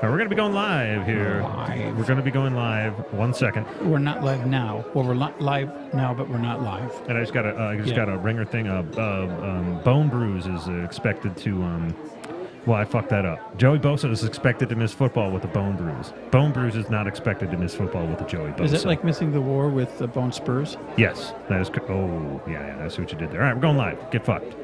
We're going to be going live here. We're going to be going live. 1 second. We're not live now. Well, we're not live now, but we're not live. And I just got a ringer thing. Bone Bruise is expected to. Well, I fucked that up. Joey Bosa is expected to miss football with a bone bruise. Bone Bruise is not expected to miss football with a Joey Bosa. Is it like missing the war with the bone spurs? Yes, that is. Oh, yeah, that's what you did there. All right, we're going live. Get fucked.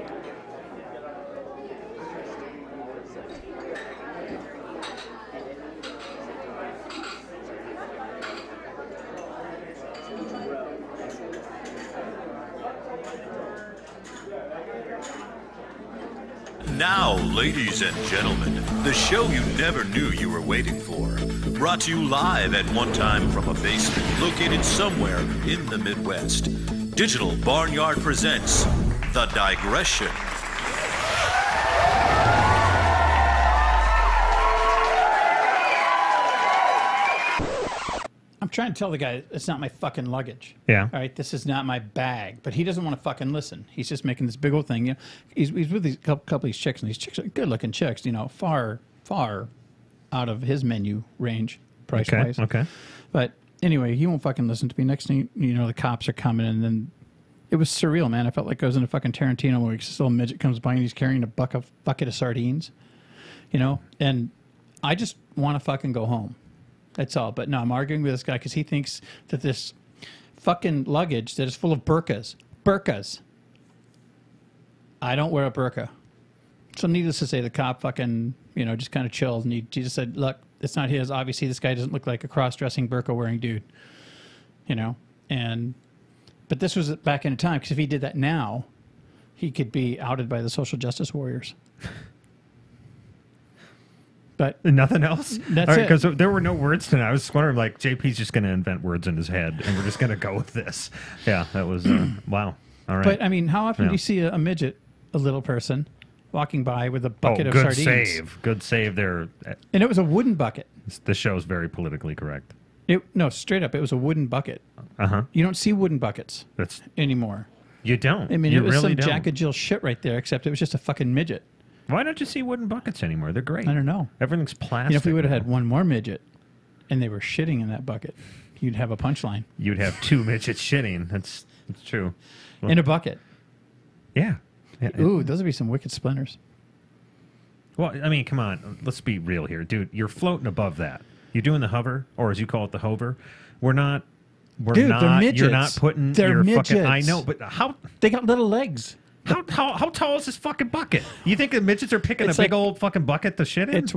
Now, ladies and gentlemen, the show you never knew you were waiting for. Brought to you live at one time from a basement located somewhere in the Midwest. Digital Barnyard presents The Digression. I'm trying to tell the guy it's not my fucking luggage. Yeah. All right, this is not my bag. But he doesn't want to fucking listen. He's just making this big old thing. You know, he's with these couple of these chicks, and these chicks are good-looking chicks. You know, far out of his menu range price-wise. Okay. But anyway, he won't fucking listen to me. Next thing you know, the cops are coming, and then it was surreal, man. I felt like I was in a fucking Tarantino movie. This little midget comes by and he's carrying a bucket of sardines. You know, and I just want to fucking go home. That's all. But no, I'm arguing with this guy because he thinks that this fucking luggage that is full of burqas. I don't wear a burqa. So needless to say, the cop fucking, just kind of chilled. And he just said, look, it's not his. Obviously, this guy doesn't look like a cross-dressing burqa-wearing dude. But this was back in a time, because if he did that now, he could be outed by the social justice warriors. But nothing else? That's it. Because there were no words tonight. I was wondering, like, JP's just going to invent words in his head, and we're just going to go with this. Yeah, that was, wow. All right. But, I mean, how often do you see a midget, a little person, walking by with a bucket of sardines? Good save there. And it was a wooden bucket. This show's very politically correct. No, straight up, it was a wooden bucket. Uh-huh. You don't see wooden buckets anymore. You don't. I mean, you it was really some don't. Jack and Jill shit right there, except it was just a fucking midget. Why don't you see wooden buckets anymore? They're great. I don't know. Everything's plastic. If we would have had one more midget and they were shitting in that bucket, you'd have a punchline. You'd have two midgets shitting. That's true. Well, in a bucket. Yeah. Ooh, those would be some wicked splinters. Well, I mean, come on. Let's be real here. Dude, you're floating above that. You're doing the hover, or as you call it, the hover. We're not. Dude, they're midgets. You're not putting your midgets. fucking. I know, but how? They got little legs. How tall is this fucking bucket? You think the midgets are picking a big old fucking bucket to shit in? It's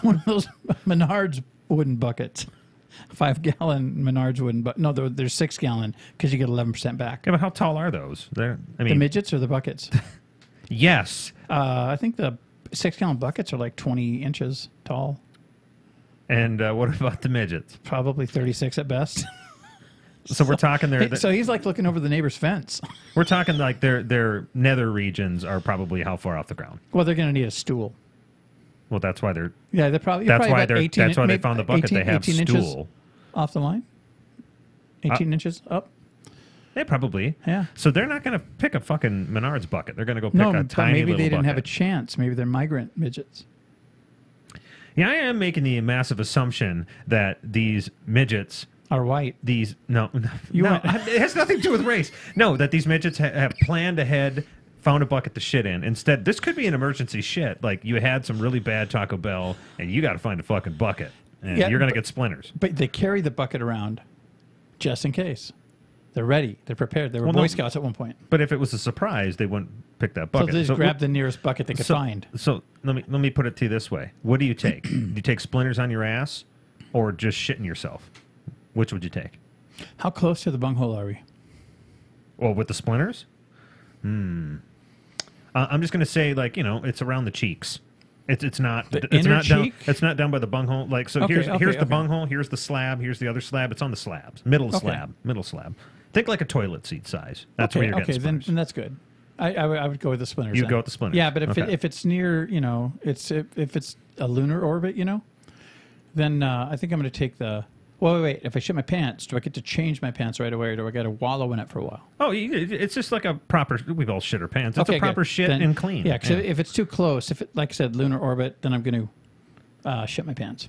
one of those Menards wooden buckets. 5-gallon Menards wooden bucket. No, they're 6-gallon because you get 11% back. Yeah, but how tall are those? The midgets or the buckets? Yes. I think the 6-gallon buckets are like 20 inches tall. And what about the midgets? Probably 36 at best. So we're talking there. So he's like looking over the neighbor's fence. We're talking like their nether regions are probably how far off the ground? Well, they're going to need a stool. Well, that's why they're. Yeah, they're probably. That's why they're. That's why they found the bucket. 18, they have 18 stool inches off the line. 18 inches up. They probably. Yeah. So they're not going to pick a fucking Menards bucket. They're going to go pick a tiny little bucket. Maybe they didn't have a chance. Maybe they're migrant midgets. Yeah, I am making the massive assumption that these midgets Are white. These no, You no, went- it has nothing to do with race. No, that these midgets have planned ahead, found a bucket to shit in. Instead, this could be an emergency shit. Like you had some really bad Taco Bell, and you got to find a fucking bucket, and Yeah, you're gonna get splinters. But they carry the bucket around just in case. They're ready. They're prepared. They were Well, Boy no. Scouts at one point. But if it was a surprise, they wouldn't pick that So bucket. they just grab the nearest bucket they could find. So let me put it to you this way: what do you take? Do you take splinters on your ass, or just shitting yourself? Which would you take? How close to the bunghole are we? Well, with the splinters? I'm just going to say, like, it's around the cheeks. It's not. The It's inner not down. cheek? It's not down by the bunghole. Like, so Okay, here's okay, the okay. bunghole. Here's the slab. Here's the other slab. It's on the slabs. Middle Okay. slab. Middle slab. Think like a toilet seat size. That's where you're getting then splinters. that's good. I would go with the splinters. You'd then. go with the splinters. Yeah, but if Okay. if it's near, if it's a lunar orbit, then I think I'm going to take the. Well, wait. If I shit my pants, do I get to change my pants right away, or do I got to wallow in it for a while? Oh, it's just like a proper. We've all shit our pants. It's a proper good. shit Then- and clean. Yeah, because if it's too close, if it, like I said, lunar orbit, then I'm going to shit my pants.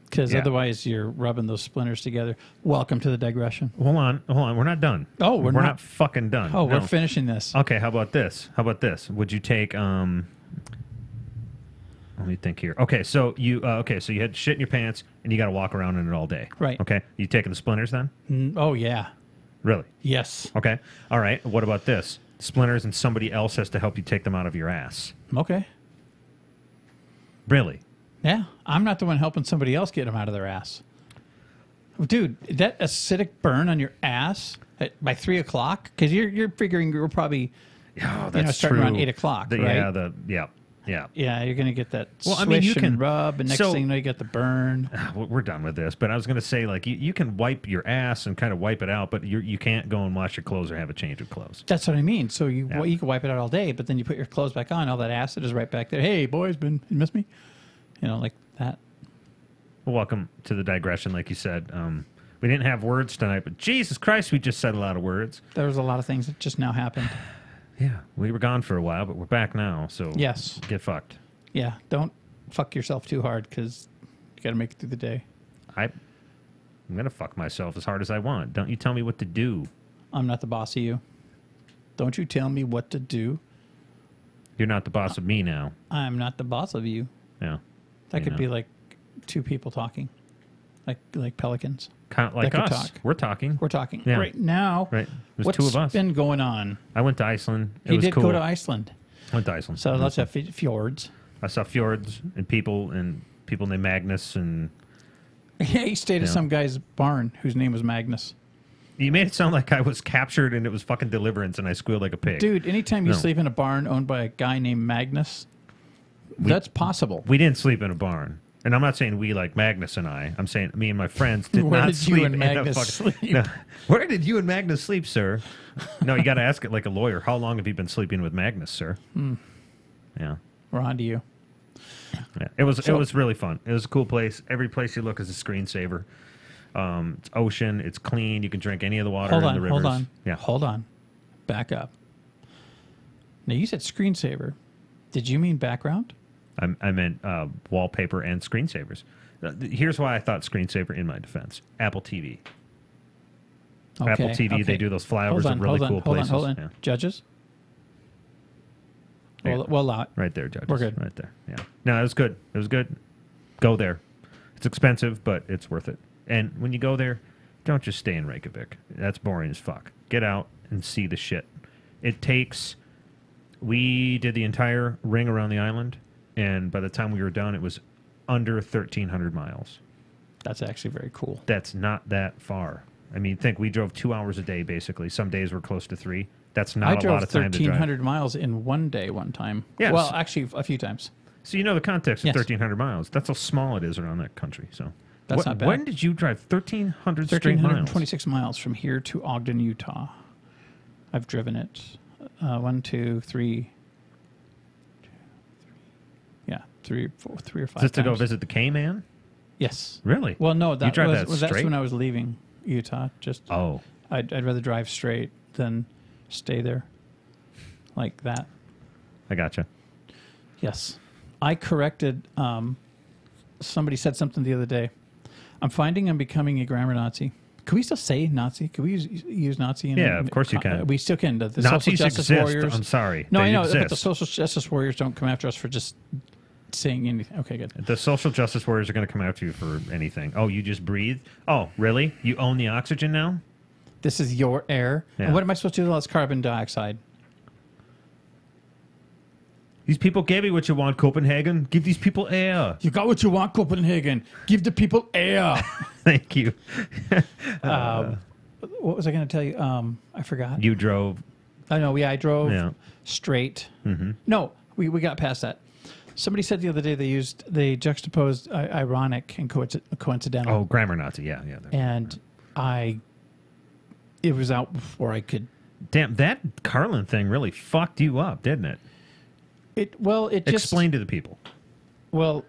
Because Yeah. otherwise, you're rubbing those splinters together. Welcome to the digression. Hold on. We're not done. Oh, we're not? not fucking done. Oh, No. we're finishing this. Okay, how about this? Would you take let me think here. Okay, so you had shit in your pants and you got to walk around in it all day. Right. Okay. You taking the splinters then? Oh yeah. Really? Yes. Okay. All right. What about this? Splinters and somebody else has to help you take them out of your ass. Okay. Really? Yeah, I'm not the one helping somebody else get them out of their ass. Dude, that acidic burn on your ass by 3 o'clock? Because you're figuring you're probably Oh, that's starting true. around 8 o'clock, right? Yeah. Yeah, you're gonna get that Well, I swish mean, you can- and rub, and next so- thing you know, you get the burn. We're done with this, but I was going to say, like, you can wipe your ass and kind of wipe it out, but you can't go and wash your clothes or have a change of clothes. That's what I mean. So you Yeah. you can wipe it out all day, but then you put your clothes back on, all that acid is right back there. Hey, boys, you miss me? Like that. Well, welcome to the digression, like you said. We didn't have words tonight, but Jesus Christ, we just said a lot of words. There was a lot of things that just now happened. Yeah, we were gone for a while, but we're back now, so Yes. get fucked. Yeah, don't fuck yourself too hard because you got to make it through the day. I'm going to fuck myself as hard as I want. Don't you tell me what to do. I'm not the boss of you. Don't you tell me what to do. You're not the boss of me now. I'm not the boss of you. Yeah. That You could know. be like two people talking, like pelicans. Kind of like That could us. talk. We're talking. We're talking Yeah. right now. Right. There's What's two of us. been going on? I went to Iceland. It He was did cool. go to Iceland, I went to Iceland. so It was lots of fjords. I saw fjords and people named Magnus, and Yeah, he stayed at Yeah. some guy's barn whose name was Magnus. you made it sound like I was captured and it was fucking Deliverance and I squealed like a pig. Dude, anytime you No. sleep in a barn owned by a guy named Magnus, that's possible. We didn't sleep in a barn. And I'm not saying we like Magnus and I. I'm saying me and my friends did Where not did you sleep and in Magnus a fucking, sleep? No. Where did you and Magnus sleep, sir? No, you got to ask it like a lawyer. How long have you been sleeping with Magnus, sir? Yeah. We're on to you. Yeah, it was So- really fun. It was a cool place. Every place you look is a screensaver. It's ocean. It's clean. You can drink any of the water Hold in on, the rivers. hold on. Yeah. Hold on. Back up. Now, you said screensaver. Did you mean background? I meant wallpaper and screensavers. Here's why I thought screensaver in my defense. Apple TV. Apple TV, they do those flyovers of really cool places. Hold on. Yeah. Judges? Yeah. We'll allow it. Right there, judges. We're good. Right there. Yeah. No, it was good. It was good. Go there. It's expensive, but it's worth it. And when you go there, don't just stay in Reykjavik. That's boring as fuck. Get out and see the shit. It takes... We did the entire ring around the island, and by the time we were done, it was under 1,300 miles. That's actually very cool. That's not that far. I mean, think we drove 2 hours a day, basically. Some days were close to 3. That's not I a lot drove of time to drive. 1,300 miles in one day one time. Yes. Well, actually, a few times. So you know the context of Yes. 1,300 miles. That's how small it is around that country. So That's not bad. When did you drive 1,300 straight miles? 1,326 miles from here to Ogden, Utah. I've driven it. 1, 2, 3. Yeah, 3 or 5 Is this to go times. visit the K-Man? Yes. Really? Well, no, that drive was, that that's straight? when I was leaving Utah. Just Oh. I'd rather drive straight than stay there like that. I gotcha. Yes. I corrected somebody said something the other day. I'm finding I'm becoming a grammar Nazi. Can we still say Nazi? Can we use Nazi? Yeah, of course you can. We still can. The Nazis social justice exist. warriors. I'm sorry. No, they I know, exist. but the social justice warriors don't come after us for just saying anything. Okay, good. The social justice warriors are going to come after you for anything. Oh, you just breathe? Oh, really? You own the oxygen now? This is your air. Yeah. And what am I supposed to do with all this carbon dioxide? These people gave me what you want, Copenhagen. Give these people air. You got what you want, Copenhagen. Give the people air. Thank you. What was I going to tell you? I forgot. You drove. I know. Yeah, I drove straight. Mm-hmm. No, we got past that. Somebody said the other day they juxtaposed ironic and coincidental. Oh, grammar Nazi. Yeah. And it was out before I could. Damn, that Carlin thing really fucked you up, didn't it? It just explain to the people. Well,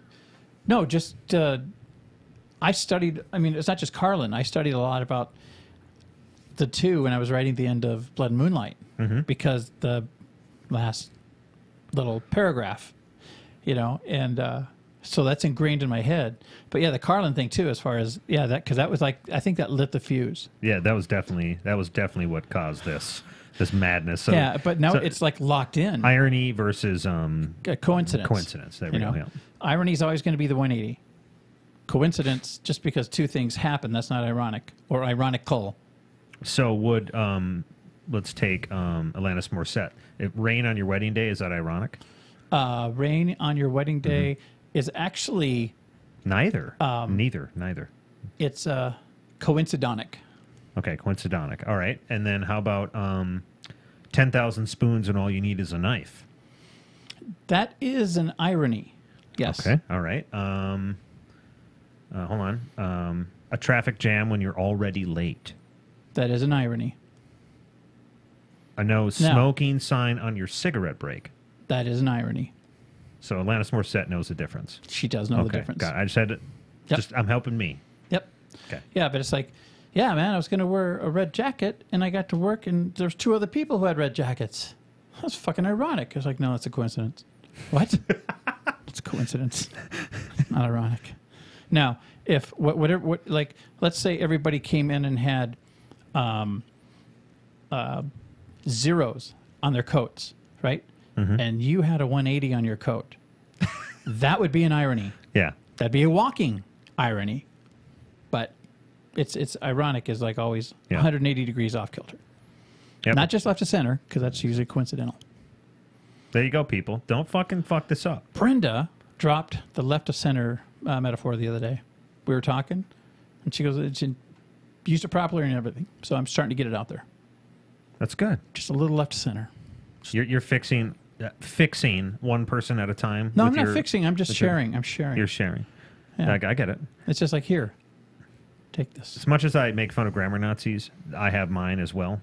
no, just I studied. I mean, it's not just Carlin. I studied a lot about the two when I was writing the end of Blood and Moonlight, because the last little paragraph, and so that's ingrained in my head. But yeah, the Carlin thing too, as far as because that was like, I think that lit the fuse. Yeah, that was definitely what caused this madness. So, yeah, but now it's like locked in. Irony versus coincidence. Coincidence. There we go. Yeah. Irony is always going to be the 180. Coincidence, just because two things happen, that's not ironic or ironical. So would let's take Alanis Morissette. If rain on your wedding day, is that ironic? Rain on your wedding day is actually neither. Neither. It's coincidonic. Okay, coincidonic. All right, and then how about 10,000 spoons and all you need is a knife? That is an irony. Yes. Okay. All right. Hold on. A traffic jam when you're already late. That is an irony. A no smoking sign on your cigarette break. That is an irony. So Alanis Morissette knows the difference. She does know the difference. Got it. I just had to. I'm helping me. Yep. Okay. Yeah, but it's like, yeah, man, I was going to wear a red jacket, and I got to work, and there's two other people who had red jackets. That's fucking ironic. It's like, no, it's a coincidence. What? It's a coincidence. Not ironic. Now, if like, let's say everybody came in and had zeros on their coats, right? And you had a 180 on your coat. That would be an irony. Yeah. That'd be a walking irony. But it's ironic is like always 180 degrees off kilter. Yep. Not just left to center, because that's usually coincidental. There you go, people. Don't fucking fuck this up. Brenda dropped the left of center metaphor the other day. We were talking, and she goes, she used it properly and everything. So I'm starting to get it out there. That's good. Just a little left to center. You're fixing one person at a time. No, I'm not fixing. I'm just sharing. I'm sharing. You're sharing. Yeah. I get it. It's just like, here, take this. As much as I make fun of grammar Nazis, I have mine as well.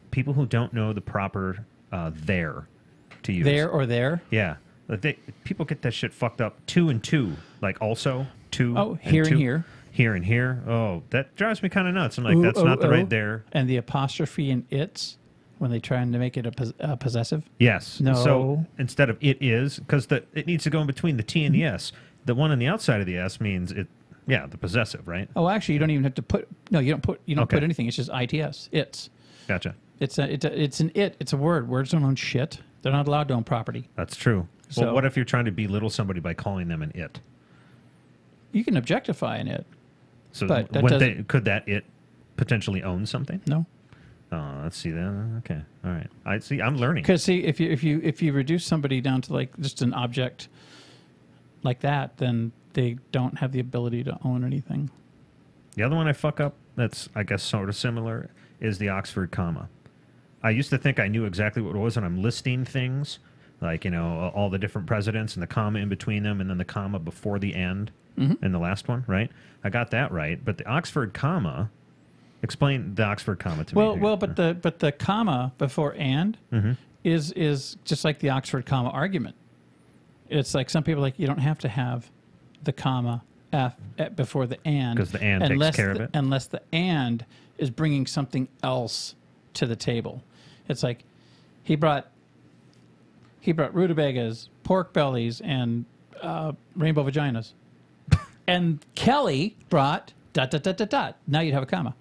People who don't know the proper there to use. There or there? Yeah. People get that shit fucked up. Two and two. Like also, two. Oh, here and here. Here and here. Oh, that drives me kind of nuts. I'm like, that's not the right there. And the apostrophe in it's, when they try to make it a possessive? Yes. No. So instead of it is, because it needs to go in between the T and the S. The one on the outside of the S means it. Yeah, the possessive, right? Oh, actually, you don't even have to put. No, you don't put. You don't put anything. It's just its. It's. Gotcha. It's an it. It's a word. Words don't own shit. They're not allowed to own property. That's true. So, well, what if you're trying to belittle somebody by calling them an it? You can objectify an it. So but could that it potentially own something? No. Oh, let's see that. Okay, all right. I see. I'm learning. Because see, if you reduce somebody down to like just an object like that, then they don't have the ability to own anything. The other one I fuck up that's, I guess, sort of similar is the Oxford comma. I used to think I knew exactly what it was when I'm listing things, like, all the different presidents and the comma in between them and then the comma before the and in the last one, right? I got that right. But the Oxford comma, explain the Oxford comma to me. Well, but the comma before and is just like the Oxford comma argument. It's like some people you don't have to have the comma F before the and. Because the and takes care of it. Unless the and is bringing something else to the table. It's like he brought rutabagas, pork bellies, and rainbow vaginas. and Kelly brought ... Now you'd have a comma.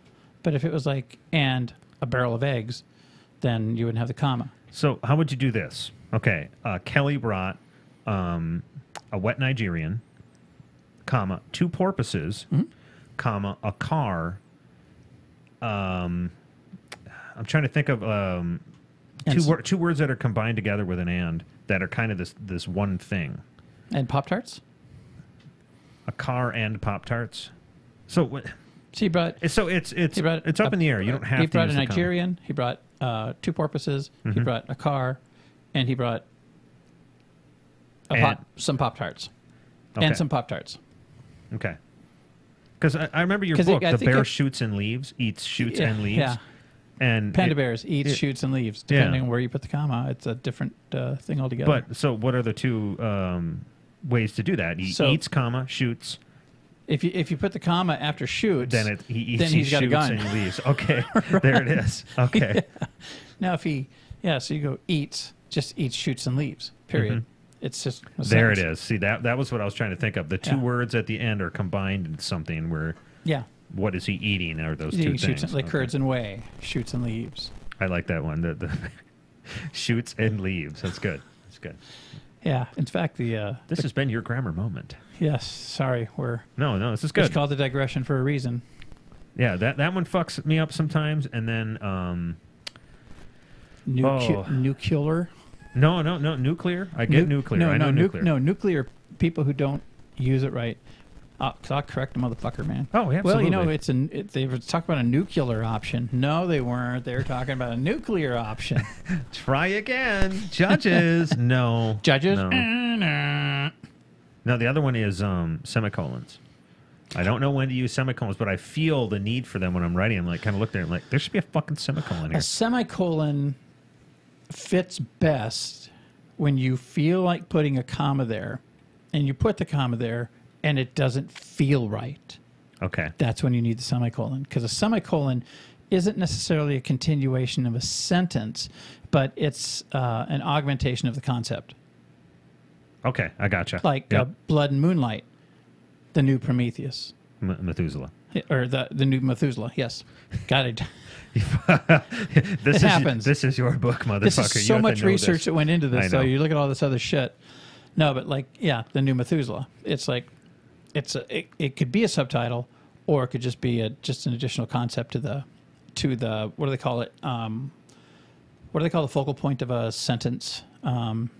But if it was like, and a barrel of eggs, then you wouldn't have the comma. So how would you do this? Okay, Kelly brought a wet Nigerian, comma, 2 porpoises, comma, a car. I'm trying to think of two words that are combined together with an and that are kind of this one thing. And Pop-Tarts? A car and Pop-Tarts. So what? So he brought. So it's up in the air. You don't have to. He brought use a the Nigerian. He brought 2 porpoises. He brought a car, and he brought some Pop-Tarts, and some Pop-Tarts. Okay. Because I remember your book, The Bear Shoots and Leaves, Eats, Shoots, and Leaves. Yeah. And Panda bears eats, shoots, and leaves. Depending on where you put the comma, it's a different thing altogether. But so what are the 2 ways to do that? He eats, comma, shoots. If you put the comma after shoots, then he eats, then he's got a gun. And he leaves. Okay, right. There it is. Okay. Yeah. Now so you go eats, just eats, shoots, and leaves. Period. It's just a there sentence. it is. See, that was what I was trying to think of. The 2 words at the end are combined into something where. Yeah. What is he eating? Are those 2 things? Like curds and whey, shoots and leaves. I like that one. The shoots and leaves. That's good. That's good. Yeah. In fact, this has been your grammar moment. Yes. Sorry, No, this is good. It's called the digression for a reason. Yeah, that one fucks me up sometimes, and then nuclear. No, nuclear. I get nuclear. I know nuclear. No, nuclear people who don't use it right. Because I'll correct the motherfucker, man. Oh, absolutely. Well, they were talking about a nuclear option. No, they weren't. They were talking about a nuclear option. Try again. Judges. No. Judges? No. No, the other one is semicolons. I don't know when to use semicolons, but I feel the need for them when I'm writing. I'm like, kind of look there and like, there should be a fucking semicolon here. A semicolon fits best when you feel like putting a comma there, and you put the comma there, and it doesn't feel right. Okay. That's when you need the semicolon. Because a semicolon isn't necessarily a continuation of a sentence, but it's an augmentation of the concept. Okay, I gotcha. Like Blood and Moonlight, the new Prometheus. Methuselah. Or the new Methuselah, yes. Got it. It happens. This is your book, motherfucker. This is so much research that went into this, so you look at all this other shit. No, but the new Methuselah. It's like, it could be a subtitle, or it could just be just an additional concept to the what do they call it? What do they call the focal point of a sentence?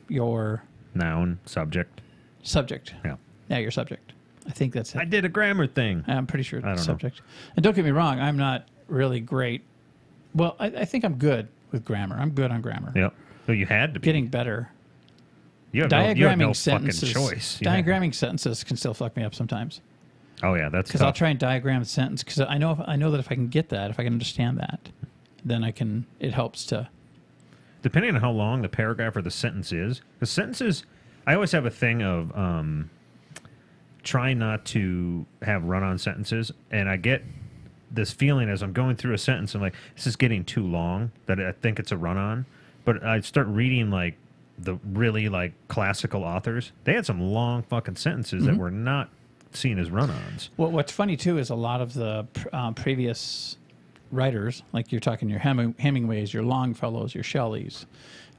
Your noun, subject. Subject. Yeah. Yeah, your subject. I think that's it. I did a grammar thing. I'm pretty sure it's I don't subject. know. And don't get me wrong, I'm not really great. Well, I think I'm good with grammar. I'm good on grammar. Yep. So you had to be. Getting better. You have no fucking choice. Diagramming sentences can still fuck me up sometimes. Oh yeah, that's because I'll try and diagram a sentence because I know that if I can get that, if I can understand that, then I can. It helps to. Depending on how long the paragraph or the sentence is, the sentences. I always have a thing of trying not to have run-on sentences, and I get this feeling as I'm going through a sentence, I'm like, this is getting too long. That I think it's a run-on, but I start reading like the really like classical authors. They had some long fucking sentences that were not seen as run-ons. Well, what's funny too is a lot of the previous writers, like you're talking your Hemingways, your Longfellows, your Shelleys,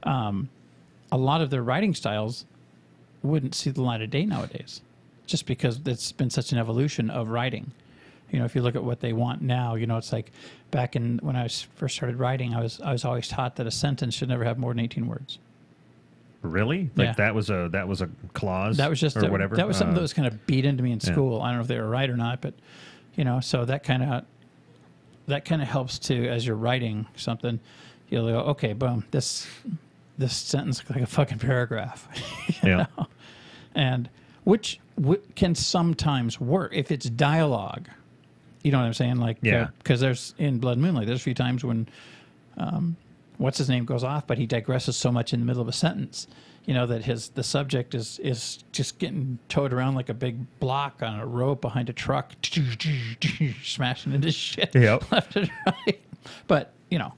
a lot of their writing styles wouldn't see the light of day nowadays, just because it's been such an evolution of writing. You know, if you look at what they want now, you know, it's like back in when I first started writing, I was always taught that a sentence should never have more than 18 words. Really? Like that was a clause. That was just or whatever. That was something that was kind of beat into me in school. I don't know if they were right or not, but you know, so that kind of helps to, as you're writing something, you'll go, okay, boom, this sentence looks like a fucking paragraph. you know? And which can sometimes work if it's dialogue. You know what I'm saying? Like, because there's in Blood and Moonlight, there's a few times when what's his name goes off, but he digresses so much in the middle of a sentence, you know, that the subject is just getting towed around like a big block on a rope behind a truck, smashing into shit left and right. But you know,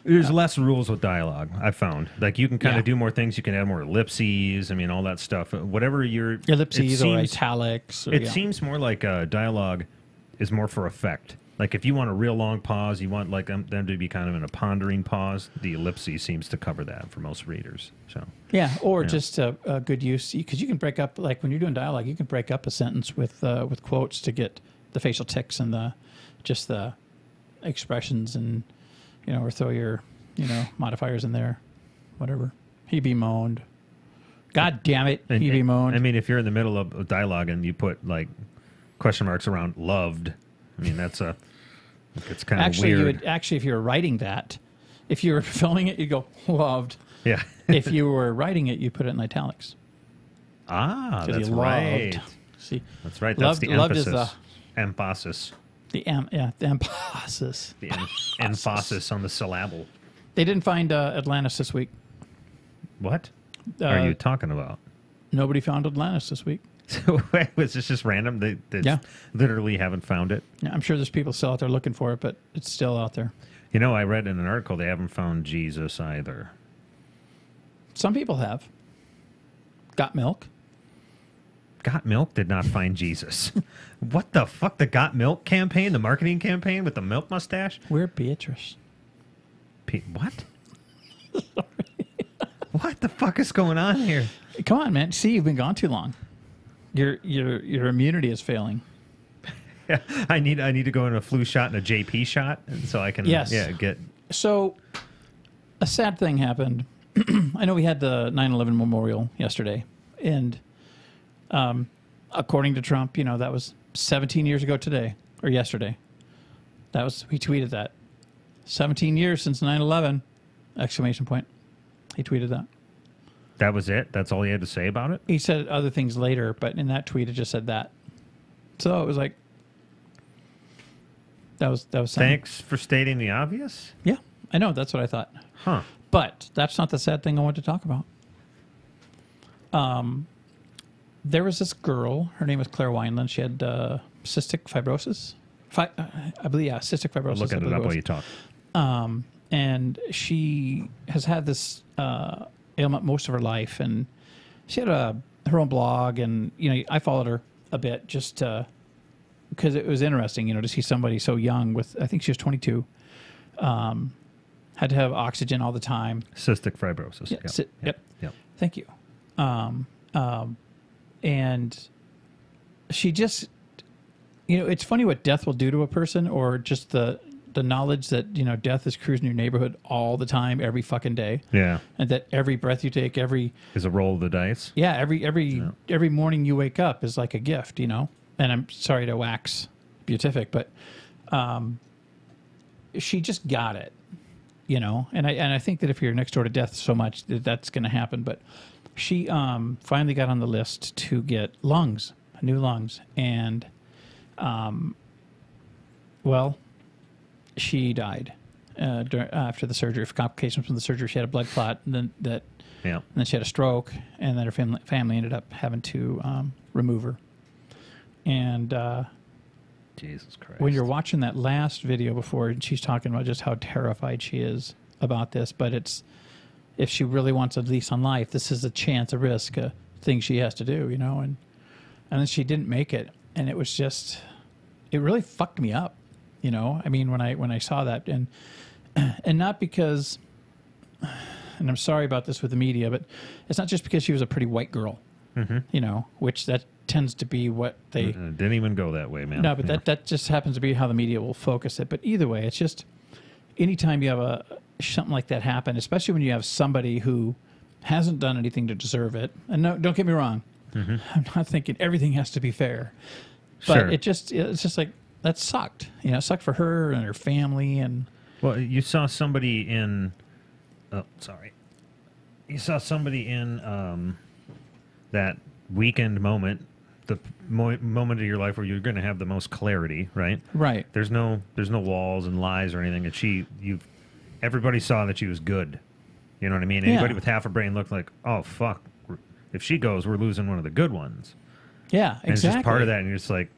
There's less rules with dialogue, I found. Like, you can kind of do more things. You can add more ellipses. I mean, all that stuff. Whatever your... Ellipses or italics. Or, it seems more like dialogue is more for effect. Like, if you want a real long pause, you want like them to be kind of in a pondering pause, the ellipses seems to cover that for most readers. So or just a good use, because you can break up, like when you're doing dialogue, you can break up a sentence with quotes to get the facial tics and the expressions, and or throw your modifiers in there, whatever. He bemoaned. God damn it, he bemoaned. I mean, if you're in the middle of a dialogue and you put like question marks around loved, I mean, it's kind of weird. Actually, if you were writing that, if you were filling it, you'd go, loved. Yeah. If you were writing it, you put it in italics. That's right. See, that's right. That's the emphasis. Is the emphasis. The emphasis. The emphasis on the syllable. They didn't find Atlantis this week. What are you talking about? Nobody found Atlantis this week. So was this just random? They literally haven't found it? Yeah, I'm sure there's people still out there looking for it, but it's still out there. I read in an article they haven't found Jesus either. Some people have. Got Milk. Got Milk did not find Jesus. What the fuck? The Got Milk campaign? The marketing campaign with the milk mustache? We're Beatrice. What? What the fuck is going on here? Come on, man. See, you've been gone too long. Your immunity is failing. Yeah, I need to go in a flu shot and a JP shot, and so I can get. So, a sad thing happened. I know we had the 9/11 memorial yesterday, and according to Trump, that was 17 years ago today or yesterday. He tweeted that 17 years since 9/11! Exclamation point. He tweeted that. That was it? That's all he had to say about it? He said other things later, but in that tweet, it just said that. So it was like, that was something. Thanks for stating the obvious? Yeah, I know. That's what I thought. Huh. But that's not the sad thing I wanted to talk about. There was this girl. Her name was Claire Wineland. She had cystic fibrosis. I believe, cystic fibrosis. I'll look it up while you talk. And she has had this ailment most of her life, and she had her own blog, and I followed her a bit just because it was interesting, to see somebody so young with, I think she was 22, had to have oxygen all the time. Cystic fibrosis. Yep. Thank you. And she just, it's funny what death will do to a person, or just the knowledge that, death is cruising your neighborhood all the time, every fucking day. Yeah. And that every breath you take, is a roll of the dice. Yeah. Every morning you wake up is like a gift, And I'm sorry to wax beatific, but she just got it, And I think that if you're next door to death so much, that's going to happen. But she finally got on the list to get new lungs. And, she died after the surgery. For complications from the surgery, she had a blood clot, and then she had a stroke, and then her family ended up having to remove her. And Jesus Christ! When you're watching that last video before, and she's talking about just how terrified she is about this, but if she really wants a lease on life, this is a risk, a thing she has to do, And then she didn't make it, and it was just, it really fucked me up. I mean, when I saw that, and not because, and I'm sorry about this with the media, but it's not just because she was a pretty white girl, which that tends to be what they didn't even go that way, man. No, but that just happens to be how the media will focus it. But either way, it's just anytime you have something like that happen, especially when you have somebody who hasn't done anything to deserve it. And no, don't get me wrong, I'm not thinking everything has to be fair, but it's just like, that sucked. It sucked for her and her family. And well, you saw somebody in that weekend moment, the moment of your life where you're going to have the most clarity, right? Right. There's no walls and lies or anything. And everybody saw that she was good. You know what I mean? Anybody with half a brain looked like, oh fuck, if she goes, we're losing one of the good ones. Yeah, exactly. And it's just part of that, and you're just like,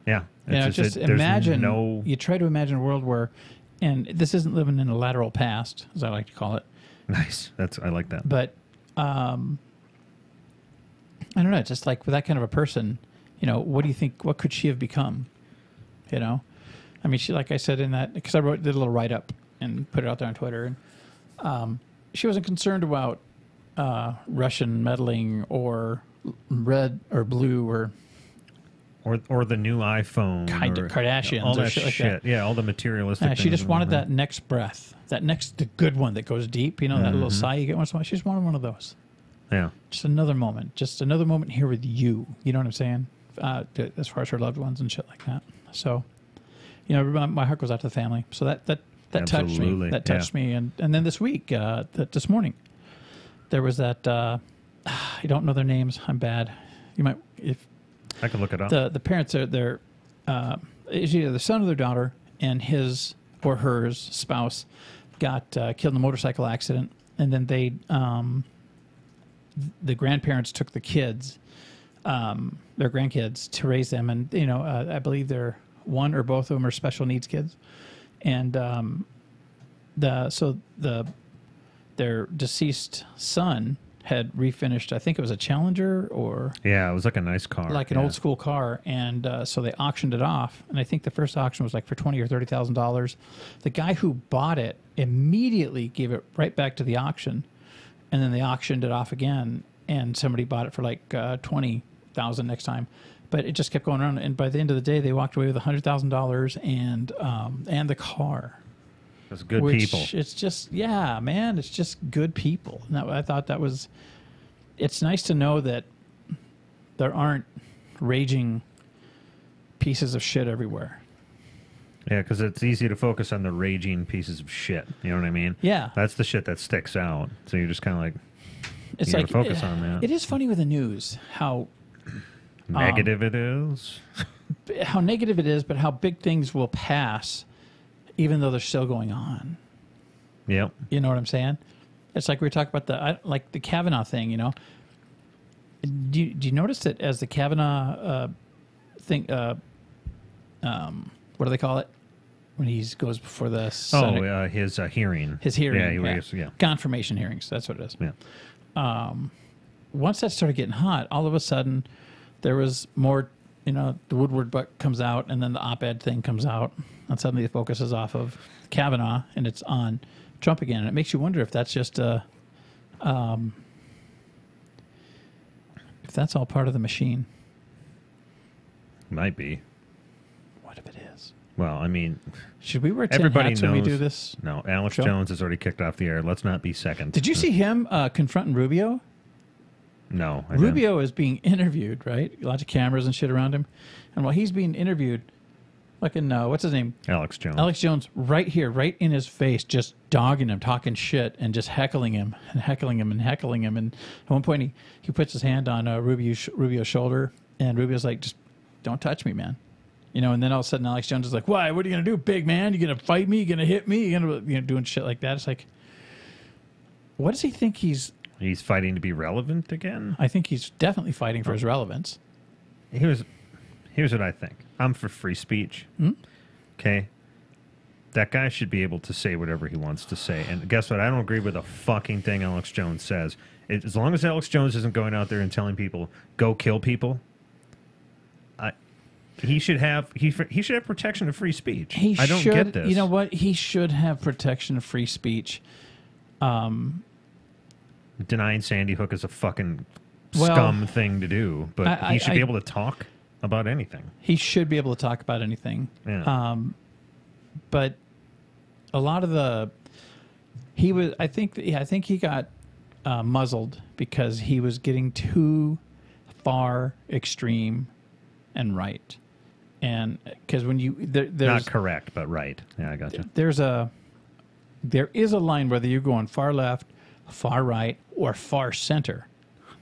yeah. Just imagine. You try to imagine a world where and this isn't living in a lateral past, as I like to call it. Nice. I like that. But I don't know. Just like with that kind of a person, you know, what do you think? What could she have become? You know, I mean, she, like I said in that, because I did a little write up and put it out there on Twitter, and she wasn't concerned about Russian meddling or red or blue or the new iPhone, kind of Kardashians, all that or shit like shit. that. Yeah, all the materialistic. She things just wanted that next breath, the good one that goes deep. You know, that little sigh you get once in a while. She just wanted one of those. Yeah. Just another moment here with you. You know what I'm saying? As far as her loved ones and shit like that. So, you know, my heart goes out to the family. So that touched me. That touched me. And then this week, this morning, there was that. I don't know their names. I'm bad. You might, if I can look it up. The parents are there. It's either the son or their daughter, and his or hers spouse got killed in a motorcycle accident, and then they. The grandparents took the kids, their grandkids, to raise them, and you know, I believe they're one or both of them are special needs kids, and their deceased son had refinished. I think it was a Challenger or it was like a nice car, like an old school car, and so they auctioned it off, and I think the first auction was like for $20,000 or $30,000. The guy who bought it immediately gave it right back to the auction. And then they auctioned it off again, and somebody bought it for like $20,000 next time. But it just kept going around, and by the end of the day, they walked away with $100,000 and the car. That's good people. It's just, yeah, man, it's just good people. And I thought that was. It's nice to know that there aren't raging pieces of shit everywhere. Yeah, because it's easy to focus on the raging pieces of shit. You know what I mean? Yeah. That's the shit that sticks out. So you're just kind of like, it's you like focus on that. It is funny with the news how negative it is. How negative it is, but how big things will pass, even though they're still going on. Yep. You know what I'm saying? It's like we were talking about the Kavanaugh thing. You know, do you notice that as the Kavanaugh thing? What do they call it? When he goes before the Senate. His hearing. His hearing. Yeah. Confirmation hearings. That's what it is. Yeah. Once that started getting hot, all of a sudden there was more, you know, the Woodward book comes out, and then the op-ed thing comes out, and suddenly the focus is off of Kavanaugh, and it's on Trump again. And it makes you wonder if that's just if that's all part of the machine. Might be. What if it is? Well, I mean, should we wear tin everybody hats knows, when we do this? No, Alex Jones is already kicked off the air. Let's not be second. Did you see him confronting Rubio? No. Rubio is being interviewed, right? Lots of cameras and shit around him. And while he's being interviewed, fucking, what's his name? Alex Jones. Alex Jones, right here, right in his face, just dogging him, talking shit, and just heckling him and heckling him and heckling him. And at one point, he puts his hand on Rubio's shoulder, and Rubio's like, just don't touch me, man. You know, and then all of a sudden Alex Jones is like, why? What are you going to do, big man? You going to fight me? You going to hit me? You going to, doing shit like that? It's like, what does he think he's... He's fighting to be relevant again? I think he's definitely fighting for his relevance. Here's what I think. I'm for free speech. Okay? That guy should be able to say whatever he wants to say. And guess what? I don't agree with a fucking thing Alex Jones says. As long as Alex Jones isn't going out there and telling people, go kill people, he should have protection of free speech. I don't get this. You know what? He should have protection of free speech. Denying Sandy Hook is a fucking scum thing to do, but he should be able to talk about anything. He should be able to talk about anything. Yeah. But a lot of I think he got muzzled because he was getting too far extreme and right. And because when there's not correct, but right. Yeah, I got you. There is a line whether you're going far left, far right, or far center.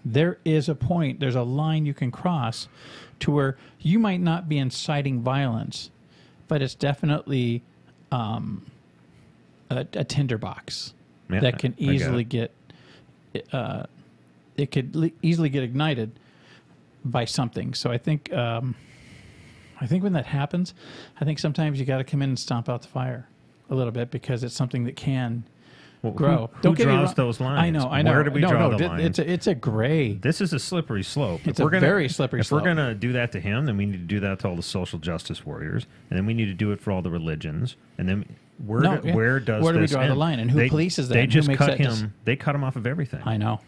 There is a point. There's a line you can cross to where you might not be inciting violence, but it's definitely a tinderbox that can easily get. It could easily get ignited by something. So I think when that happens, I think sometimes you got to come in and stomp out the fire a a little bit because it's something that can Well, grow. Who draws those lines? I know. Where do we draw the line? It's a gray. This is a slippery slope. It's a very slippery slope. If we're going to do that to him, then we need to do that to all the social justice warriors, and then we need to do it for all the religions, and then where do we draw end? the line, and who polices that? They and just who makes cut that him. They cut him off of everything. I know.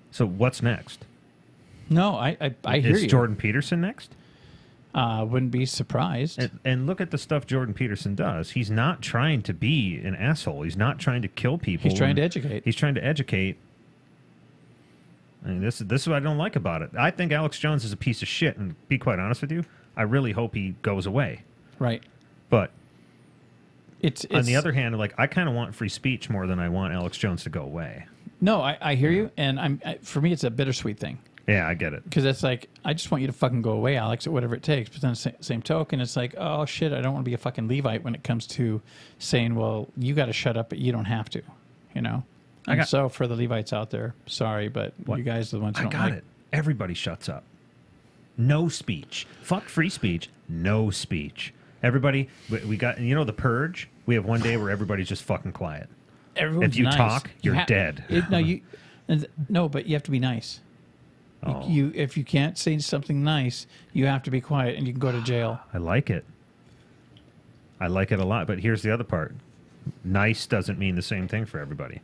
So what's next? No, I hear you. Is Jordan Peterson next? Wouldn't be surprised. And look at the stuff Jordan Peterson does. He's not trying to be an asshole. He's not trying to kill people. He's trying to educate. He's trying to educate. I mean, this is what I don't like about it. I think Alex Jones is a piece of shit, and to be quite honest with you, I really hope he goes away. Right. But it's on the other hand, like I kind of want free speech more than I want Alex Jones to go away. No, I hear you, and for me, it's a bittersweet thing. Yeah, I get it. Because it's like, I just want you to fucking go away, Alex, or whatever it takes. But then same token, it's like, oh, shit, I don't want to be a fucking Levite when it comes to saying, well, you got to shut up, but you don't have to, you know? So for the Levites out there, sorry, but you guys are the ones who don't like it. Everybody shuts up. No speech. Fuck free speech. No speech. Everybody, we got, you know, the purge? We have one day where everybody's just fucking quiet. Everyone's if you nice. talk, you're dead. No, but you have to be nice. Oh. If you can't say something nice, you have to be quiet, and you can go to jail. I like it. I like it a lot. But here's the other part: nice doesn't mean the same thing for everybody.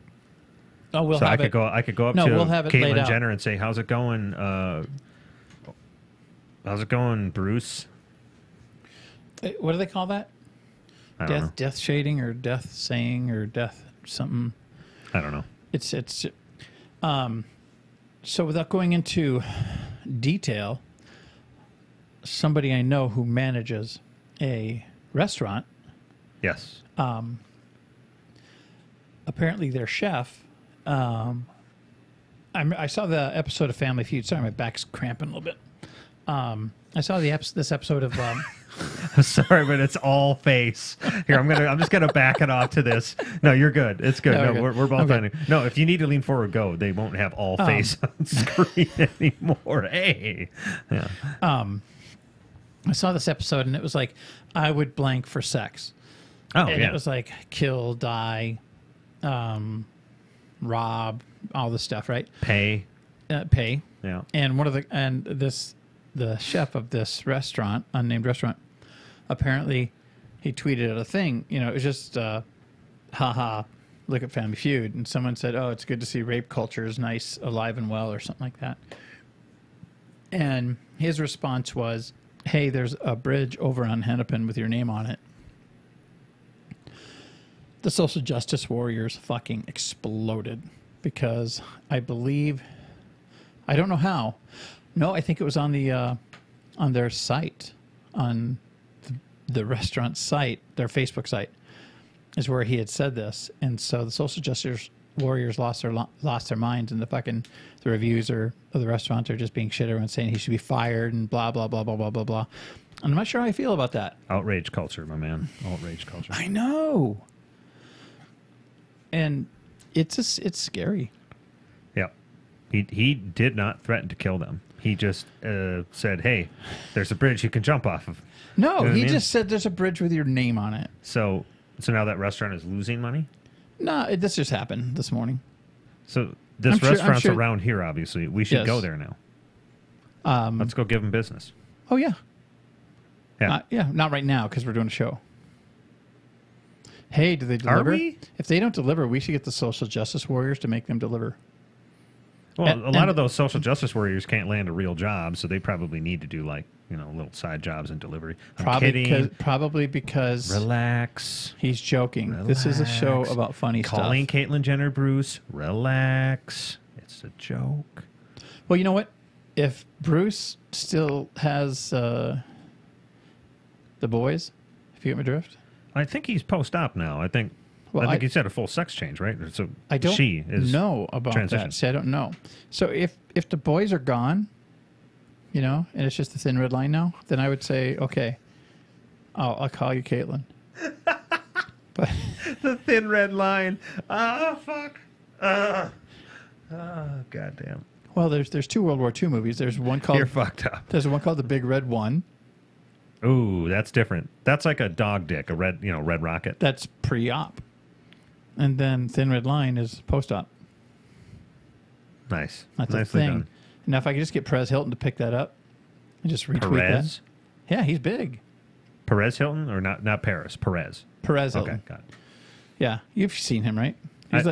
Oh, I could go up to Caitlyn Jenner and say, "How's it going? How's it going, Bruce?" What do they call that? I don't know. Death shading or death saying or death something. I don't know. It's so without going into detail, somebody I know who manages a restaurant. Yes. Apparently their chef. I saw the episode of Family Feud. Sorry, my back's cramping a little bit. I saw this episode of. I'm sorry, but it's all face. Here, I'm just gonna back it off to this. No, you're good. It's good. No, we're both on it. No, if you need to lean forward, go. They won't have all face on screen anymore. Hey. Yeah. I saw this episode and it was like, I would blank for sex. Oh, and yeah. it was like kill, die, rob, all this stuff, right? Pay. Yeah. And the chef of this restaurant, unnamed restaurant, apparently he tweeted out a thing, you know, it was just haha, look at Family Feud, and someone said, oh, it's good to see rape culture is nice, alive and well, or something like that. And his response was, hey, there's a bridge over on Hennepin with your name on it. The social justice warriors fucking exploded because I believe, I don't know how. No, I think it was on their site, on the restaurant site, their Facebook site, is where he had said this, and so the social justice warriors lost their minds, and the reviews of the restaurant are just being shit. Everyone's saying he should be fired and blah blah blah blah blah blah blah. I'm not sure how I feel about that. Outrage culture, my man. Outrage culture. I know, and it's scary. Yeah, he did not threaten to kill them. He just said, hey, there's a bridge you can jump off of. No, you know he just said there's a bridge with your name on it. So now that restaurant is losing money? No, this just happened this morning. So this restaurant's around here, obviously. We should go there now. Let's go give them business. Oh, yeah. Yeah. Not right now because we're doing a show. Hey, do they deliver? Are we? If they don't deliver, we should get the social justice warriors to make them deliver. Well, a lot of those social justice warriors can't land a real job, so they probably need to do little side jobs and delivery. I'm kidding. Probably because relax. He's joking. Relax. This is a show about funny stuff. Calling Caitlyn Jenner, Bruce. Relax. It's a joke. Well, you know what? If Bruce still has the boys, if you get my drift, I think he's post-op now. I think he's had a full sex change, right? So I don't know about transition. that. See, I don't know. So if the boys are gone, you know, and it's just the thin red line now, then I would say, okay, I'll call you Caitlyn. But the thin red line. Oh, fuck. Oh, goddamn. Well, there's two World War II movies. There's one called... You're fucked up. There's one called The Big Red One. Ooh, that's different. That's like a dog dick, a red rocket. That's pre-op. And then Thin Red Line is post-op. Nice. That's Nicely a thing. done. Now, if I could just get Perez Hilton to pick that up and just retweet Perez? that. Yeah, he's big. Perez Hilton or not Paris? Perez. Perez Hilton. Okay, got it. Yeah, you've seen him, right?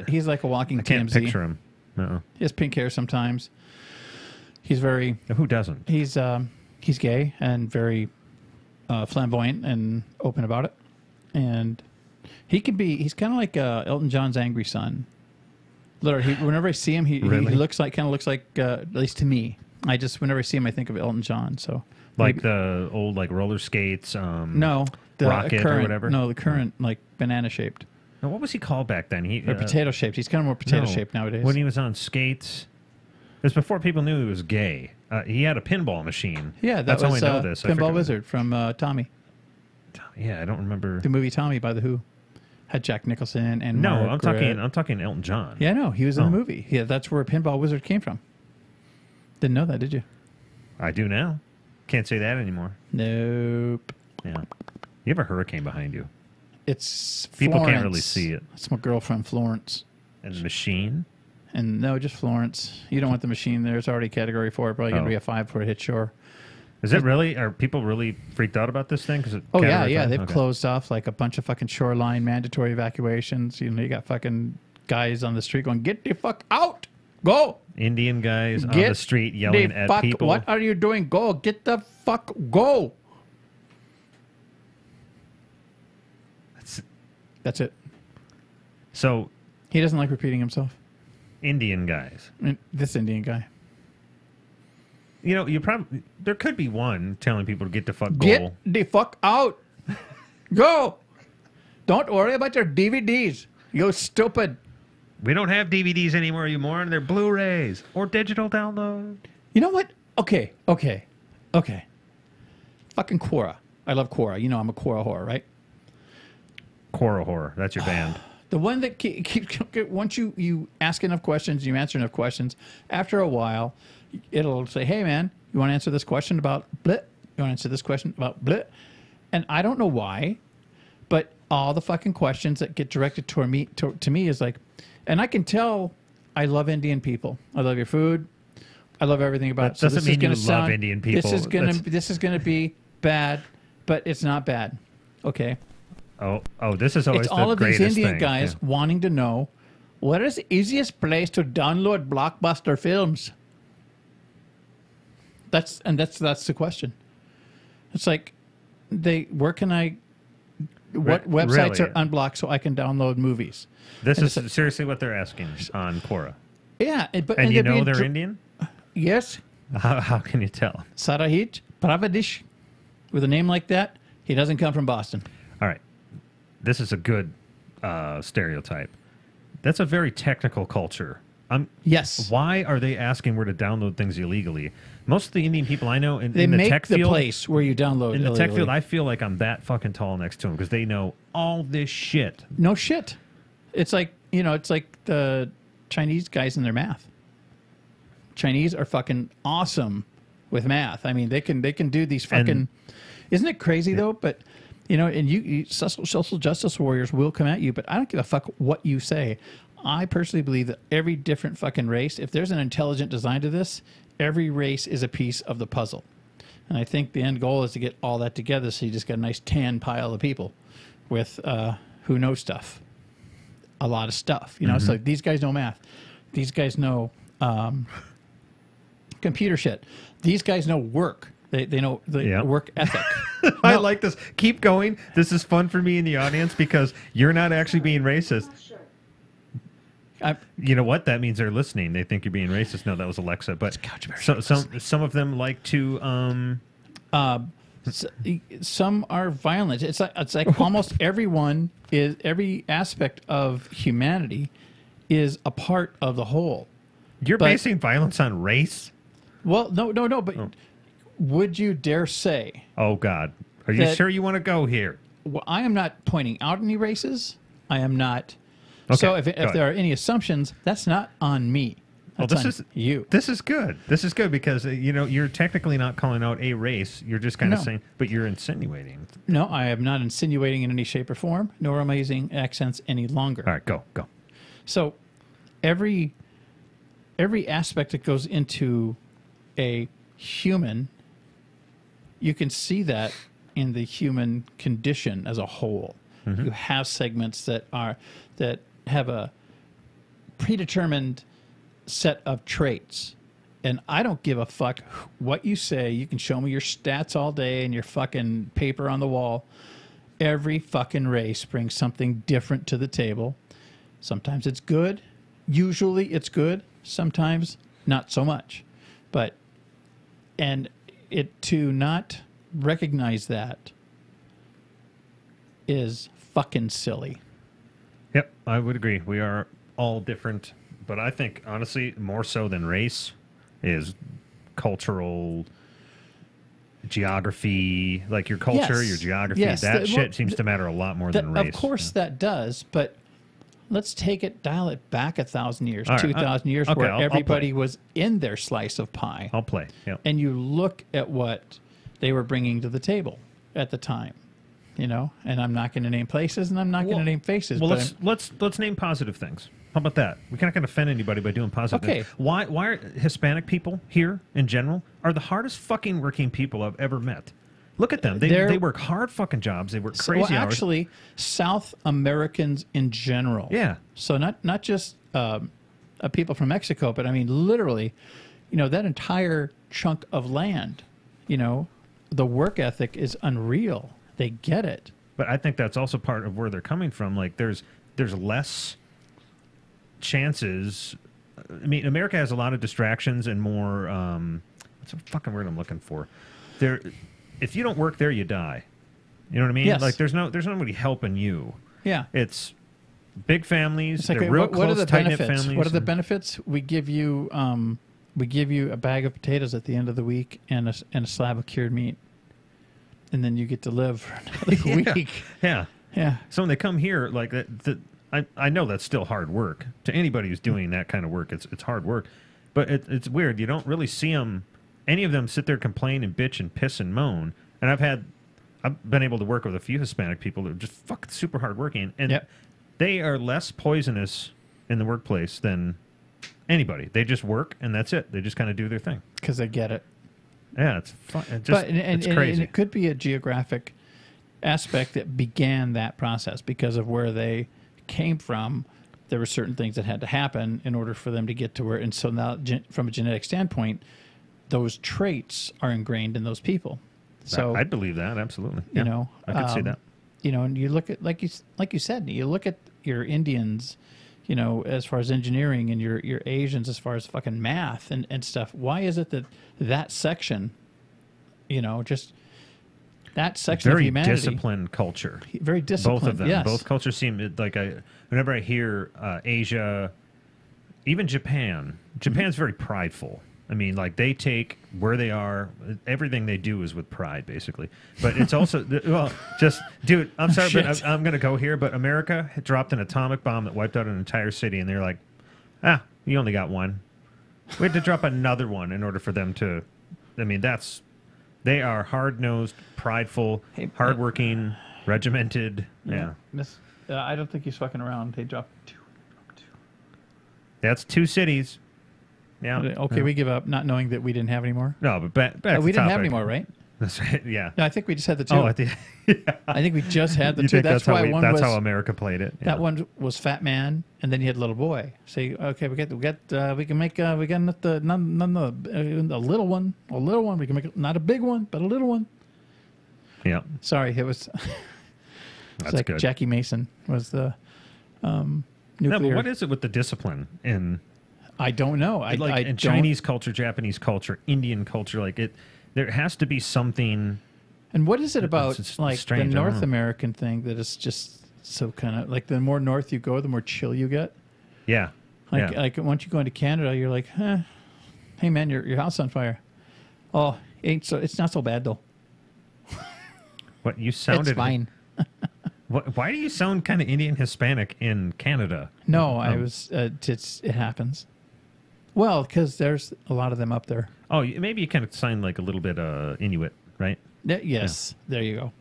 He's like a walking I can't TMZ. picture him. No. He has pink hair sometimes. He's very... Who doesn't? He's gay and very flamboyant and open about it. And he's kind of like Elton John's angry son. Literally, whenever I see him, he kind of looks like, at least to me, whenever I see him, I think of Elton John. So like the old roller skates, no, the rocket current, or whatever? No, the current, like banana shaped. Now, what was he called back then? Or potato shaped. He's kind of more potato shaped nowadays. When he was on skates, it was before people knew he was gay. He had a pinball machine. Yeah, that's was how I know this. Pinball Wizard from Tommy. Yeah, I don't remember. The movie Tommy by The Who had Jack Nicholson and no, Margaret. I'm talking Elton John. Yeah, no, he was in the movie. Yeah, that's where Pinball Wizard came from. Didn't know that, did you? I do now. Can't say that anymore. Nope. Yeah. You have a hurricane behind you. It's People Florence. can't really see it. It's my girlfriend Florence. And the machine? And no, just Florence. You don't want the machine there. It's already Category 4. Probably going to be a 5 before it hits shore. Is it really? Are people really freaked out about this thing? Yeah. They've closed off like a bunch of fucking shoreline mandatory evacuations. You know, you got fucking guys on the street going, "Get the fuck out! Go!" Indian guys on the street yelling at people. What are you doing? Go! Get the fuck! Go! That's it. So he doesn't like repeating himself. Indian guys. I mean, this Indian guy. You know, there could be one telling people to get the fuck Get the fuck out. Go. Don't worry about your DVDs. You stupid. We don't have DVDs anymore, you moron. They're Blu-rays or digital download. You know what? Okay. Fucking Quora. I love Quora. You know I'm a Quora whore, right? Quora whore. That's your band. The one that keeps once you ask enough questions, you answer enough questions, after a while, it'll say, "Hey, man, you want to answer this question about blit? You want to answer this question about blit?" And I don't know why, but all the fucking questions that get directed toward me to me is like, and I can tell I love Indian people. I love your food. I love everything about it. That doesn't mean you love Indian people. This is gonna be bad, but it's not bad. Okay. Oh, this is always it's all of these Indian guys yeah. wanting to know what is the easiest place to download blockbuster films. That's the question. It's like what websites are unblocked so I can download movies? This is seriously what they're asking on Quora. Yeah, and you know they're Indian? Yes. How can you tell? Sarahit Pravadish, with a name like that, he doesn't come from Boston. All right. This is a good stereotype. That's a very technical culture. Yes. Why are they asking where to download things illegally? Most of the Indian people I know in the tech field... They make the place where you download in the illegally. tech field, I feel like I'm that fucking tall next to them because they know all this shit. No shit. It's like, it's like the Chinese guys in their math. Chinese are fucking awesome with math. I mean, they can do these fucking... Isn't it crazy, though? But... and you social justice warriors will come at you, but I don't give a fuck what you say. I personally believe that every different fucking race, if there's an intelligent design to this, every race is a piece of the puzzle. And I think the end goal is to get all that together so you just get a nice tan pile of people with who know stuff. A lot of stuff. It's like these guys know math. These guys know computer shit. These guys know work. They know the work ethic. I like this. Keep going. This is fun for me in the audience because you're not actually being racist. You know what? That means they're listening. They think you're being racist. No, that was Alexa. But some of them like to. Some are violent. It's like almost everyone every aspect of humanity is a part of the whole. You're basing violence on race? Well, no. But would you dare say? Oh God, are you sure you want to go here? Well, I am not pointing out any races. I am not. Okay, so if there are any assumptions, that's not on me. That's on you. This is good. This is good because you're technically not calling out a race. You're just kind of saying, but you're insinuating. No, I am not insinuating in any shape or form, nor am I using accents any longer. All right, go. So, every aspect that goes into a human, you can see that in the human condition as a whole. Mm-hmm. You have segments that have a predetermined set of traits, and I don't give a fuck what you say. You can show me your stats all day and your fucking paper on the wall. Every fucking race brings something different to the table. Sometimes it's good. Usually it's good. Sometimes not so much. And to not recognize that is fucking silly. Yep, I would agree. We are all different, but I think honestly more so than race is cultural geography, like your culture, your geography. Yes, that shit seems to matter a lot more than race. Of course that does, but let's dial it back 1,000 years, 2,000 years, where everybody was in their slice of pie. I'll play. Yep. And you look at what they were bringing to the table at the time, and I'm not going to name places and I'm not going to name faces. Well, let's name positive things. How about that? We're not going to offend anybody by doing positive things. Why are Hispanic people here in general are the hardest fucking working people I've ever met? Look at them. They work hard fucking jobs. They work crazy hours. Actually, South Americans in general. Yeah. So not just people from Mexico, but I mean literally, that entire chunk of land, the work ethic is unreal. They get it. But I think that's also part of where they're coming from. Like there's less chances. I mean, America has a lot of distractions and more. What's the fucking word I'm looking for? If you don't work there, you die. You know what I mean? Yes. Like there's nobody helping you. Yeah. It's big families. It's like, they're real close, tight-knit families. What are the benefits? We give you a bag of potatoes at the end of the week and a slab of cured meat, and then you get to live for another week. Yeah. Yeah. So when they come here, like I know that's still hard work. To anybody who's doing that kind of work, it's hard work. But it's weird. You don't really see any of them sit there, complain and bitch and piss and moan. And I've been able to work with a few Hispanic people that are just fucking super hardworking, and they are less poisonous in the workplace than anybody. They just work, and that's it. They just kind of do their thing because they get it. Yeah, it's fun. It's crazy. And it could be a geographic aspect that began that process because of where they came from. There were certain things that had to happen in order for them to get to where. And so now, from a genetic standpoint, those traits are ingrained in those people. So I'd believe that, absolutely. Yeah, I could see that. And you look at like you said, you look at your Indians, as far as engineering, and your Asians as far as fucking math and stuff. Why is it that section, just that section of humanity, very disciplined culture, very disciplined. Both of them, yes. Both cultures seem like whenever I hear Asia, even Japan's very prideful. I mean, like they take where they are. Everything they do is with pride, basically. But it's also dude. I'm sorry, but I'm going to go here. But America had dropped an atomic bomb that wiped out an entire city, and they're like, you only got one. We had to drop another one in order for them to. I mean, they are hard-nosed, prideful, hardworking, regimented. Yeah. I don't think he's fucking around. They dropped two. That's 2 cities. Yeah. Okay, we give up, not knowing that we didn't have any more. No, but back we didn't have any more, right? That's right. Yeah. No, I think we just had the 2. Oh, I think we just had the 2. Think that's why that's how America played it. Yeah. That one was Fat Man, and then you had Little Boy. Say, okay, we can make a little one. A little one. We can make not a big one, but a little one. Yeah. Sorry, it was. That's like good. Jackie Mason was the nuclear. No, but what is it with the discipline in? I don't know. In Chinese culture, Japanese culture, Indian culture, like it, there has to be something. And what is it about like strange, the North American thing that is just so kind of like the more north you go, the more chill you get? Yeah. Like once you go into Canada, you're like, hey man, your house on fire. Oh, it's not so bad though. What you sounded? It's fine. Why do you sound kind of Indian Hispanic in Canada? No, I was. It happens. Well, because there's a lot of them up there. Oh, maybe you kind of sound like a little bit Inuit, right? Yes, there you go.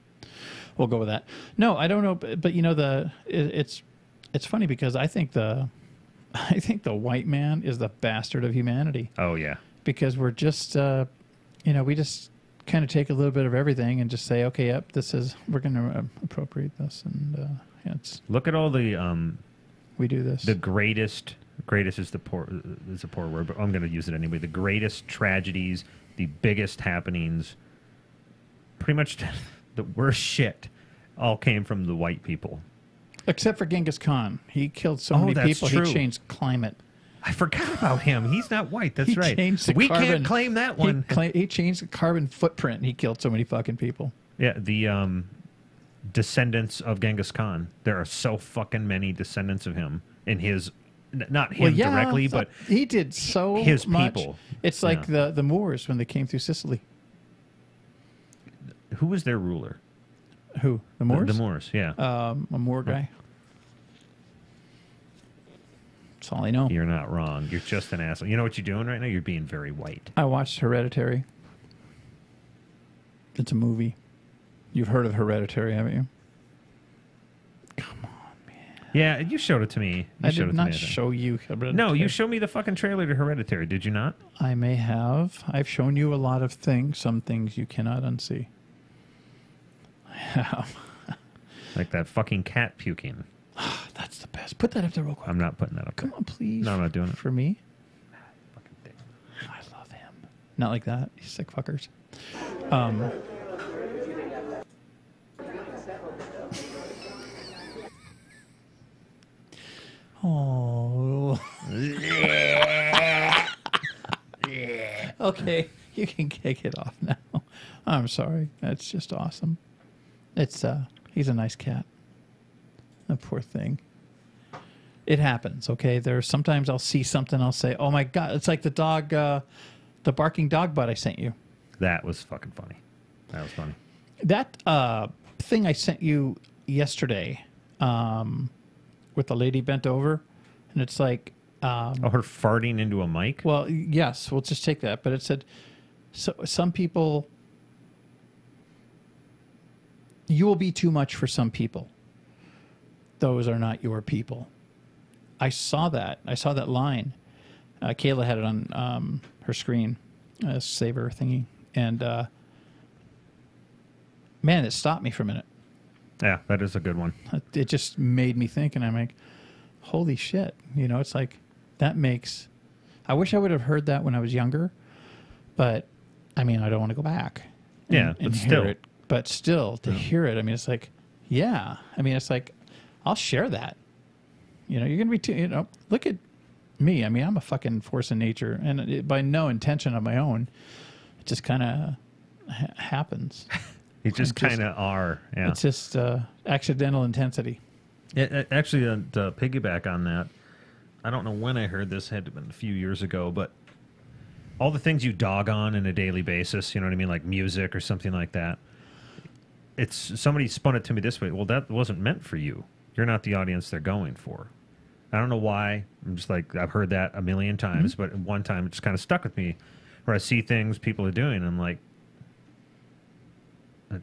We'll go with that. No, I don't know, but you know it's funny because I think the white man is the bastard of humanity. Oh yeah, because we're just we just kind of take a little bit of everything and just say, okay, yep, we're going to appropriate this, and look at all the we do this. The greatest is a poor word, but I'm going to use it anyway. The greatest tragedies, the biggest happenings, pretty much the worst shit, all came from the white people. Except for Genghis Khan, he killed so many people. True. He changed climate. I forgot about him. He's not white. That's right. We can't claim that one. He changed the carbon footprint. He killed so many fucking people. Yeah, the descendants of Genghis Khan. There are so fucking many descendants of him in his, not him directly, but he did so his much. people. It's like the Moors when they came through Sicily. Who was their ruler? Who? The Moors? The Moors, yeah. A Moor guy. That's all I know. You're not wrong. You're just an asshole. You know what you're doing right now? You're being very white. I watched Hereditary. It's a movie. You've heard of Hereditary, haven't you? Come on, man. Yeah, you showed it to me. I did not show you Hereditary. No, you showed me the fucking trailer to Hereditary, did you not? I may have. I've shown you a lot of things. Some things you cannot unsee. I have. Like that fucking cat puking. That's the best. Put that up there real quick. I'm not putting that up there. Come on, please. No, I'm not doing it. For me? Fucking dick. I love him. Not like that. You sick fuckers. Oh. Okay, you can kick it off now. I'm sorry. That's just awesome. It's he's a nice cat. The poor thing. It happens, okay? There's sometimes I'll see something, I'll say, "Oh my god!" It's like the dog, the barking dog butt I sent you. That was fucking funny. That was funny. That thing I sent you yesterday, with the lady bent over, and it's like, her farting into a mic. Well, yes, we'll just take that. But it said, so some people, you will be too much for some people. Those are not your people. I saw that. I saw that line. Kayla had it on her screen, saver thingy. And, man, it stopped me for a minute. Yeah, that is a good one. It just made me think, and I'm like, holy shit. You know, it's like, that makes... I wish I would have heard that when I was younger, but, I mean, I don't want to go back. And still. hear it. But still, to hear it, I mean, it's like, yeah. I mean, it's like, I'll share that. You know, you're going to be, look at me. I mean, I'm a fucking force of nature, and by no intention of my own, it just kind of happens. You just kind of are. Yeah. It's just accidental intensity. Actually, to piggyback on that, I don't know when I heard this. Had to have been a few years ago, but all the things you dog on a daily basis, you know what I mean, like music or something like that. It's somebody spun it to me this way. Well, that wasn't meant for you. You're not the audience they're going for. I don't know why. I'm just like, I've heard that a million times, but one time it just kind of stuck with me, where I see things people are doing, and I'm like,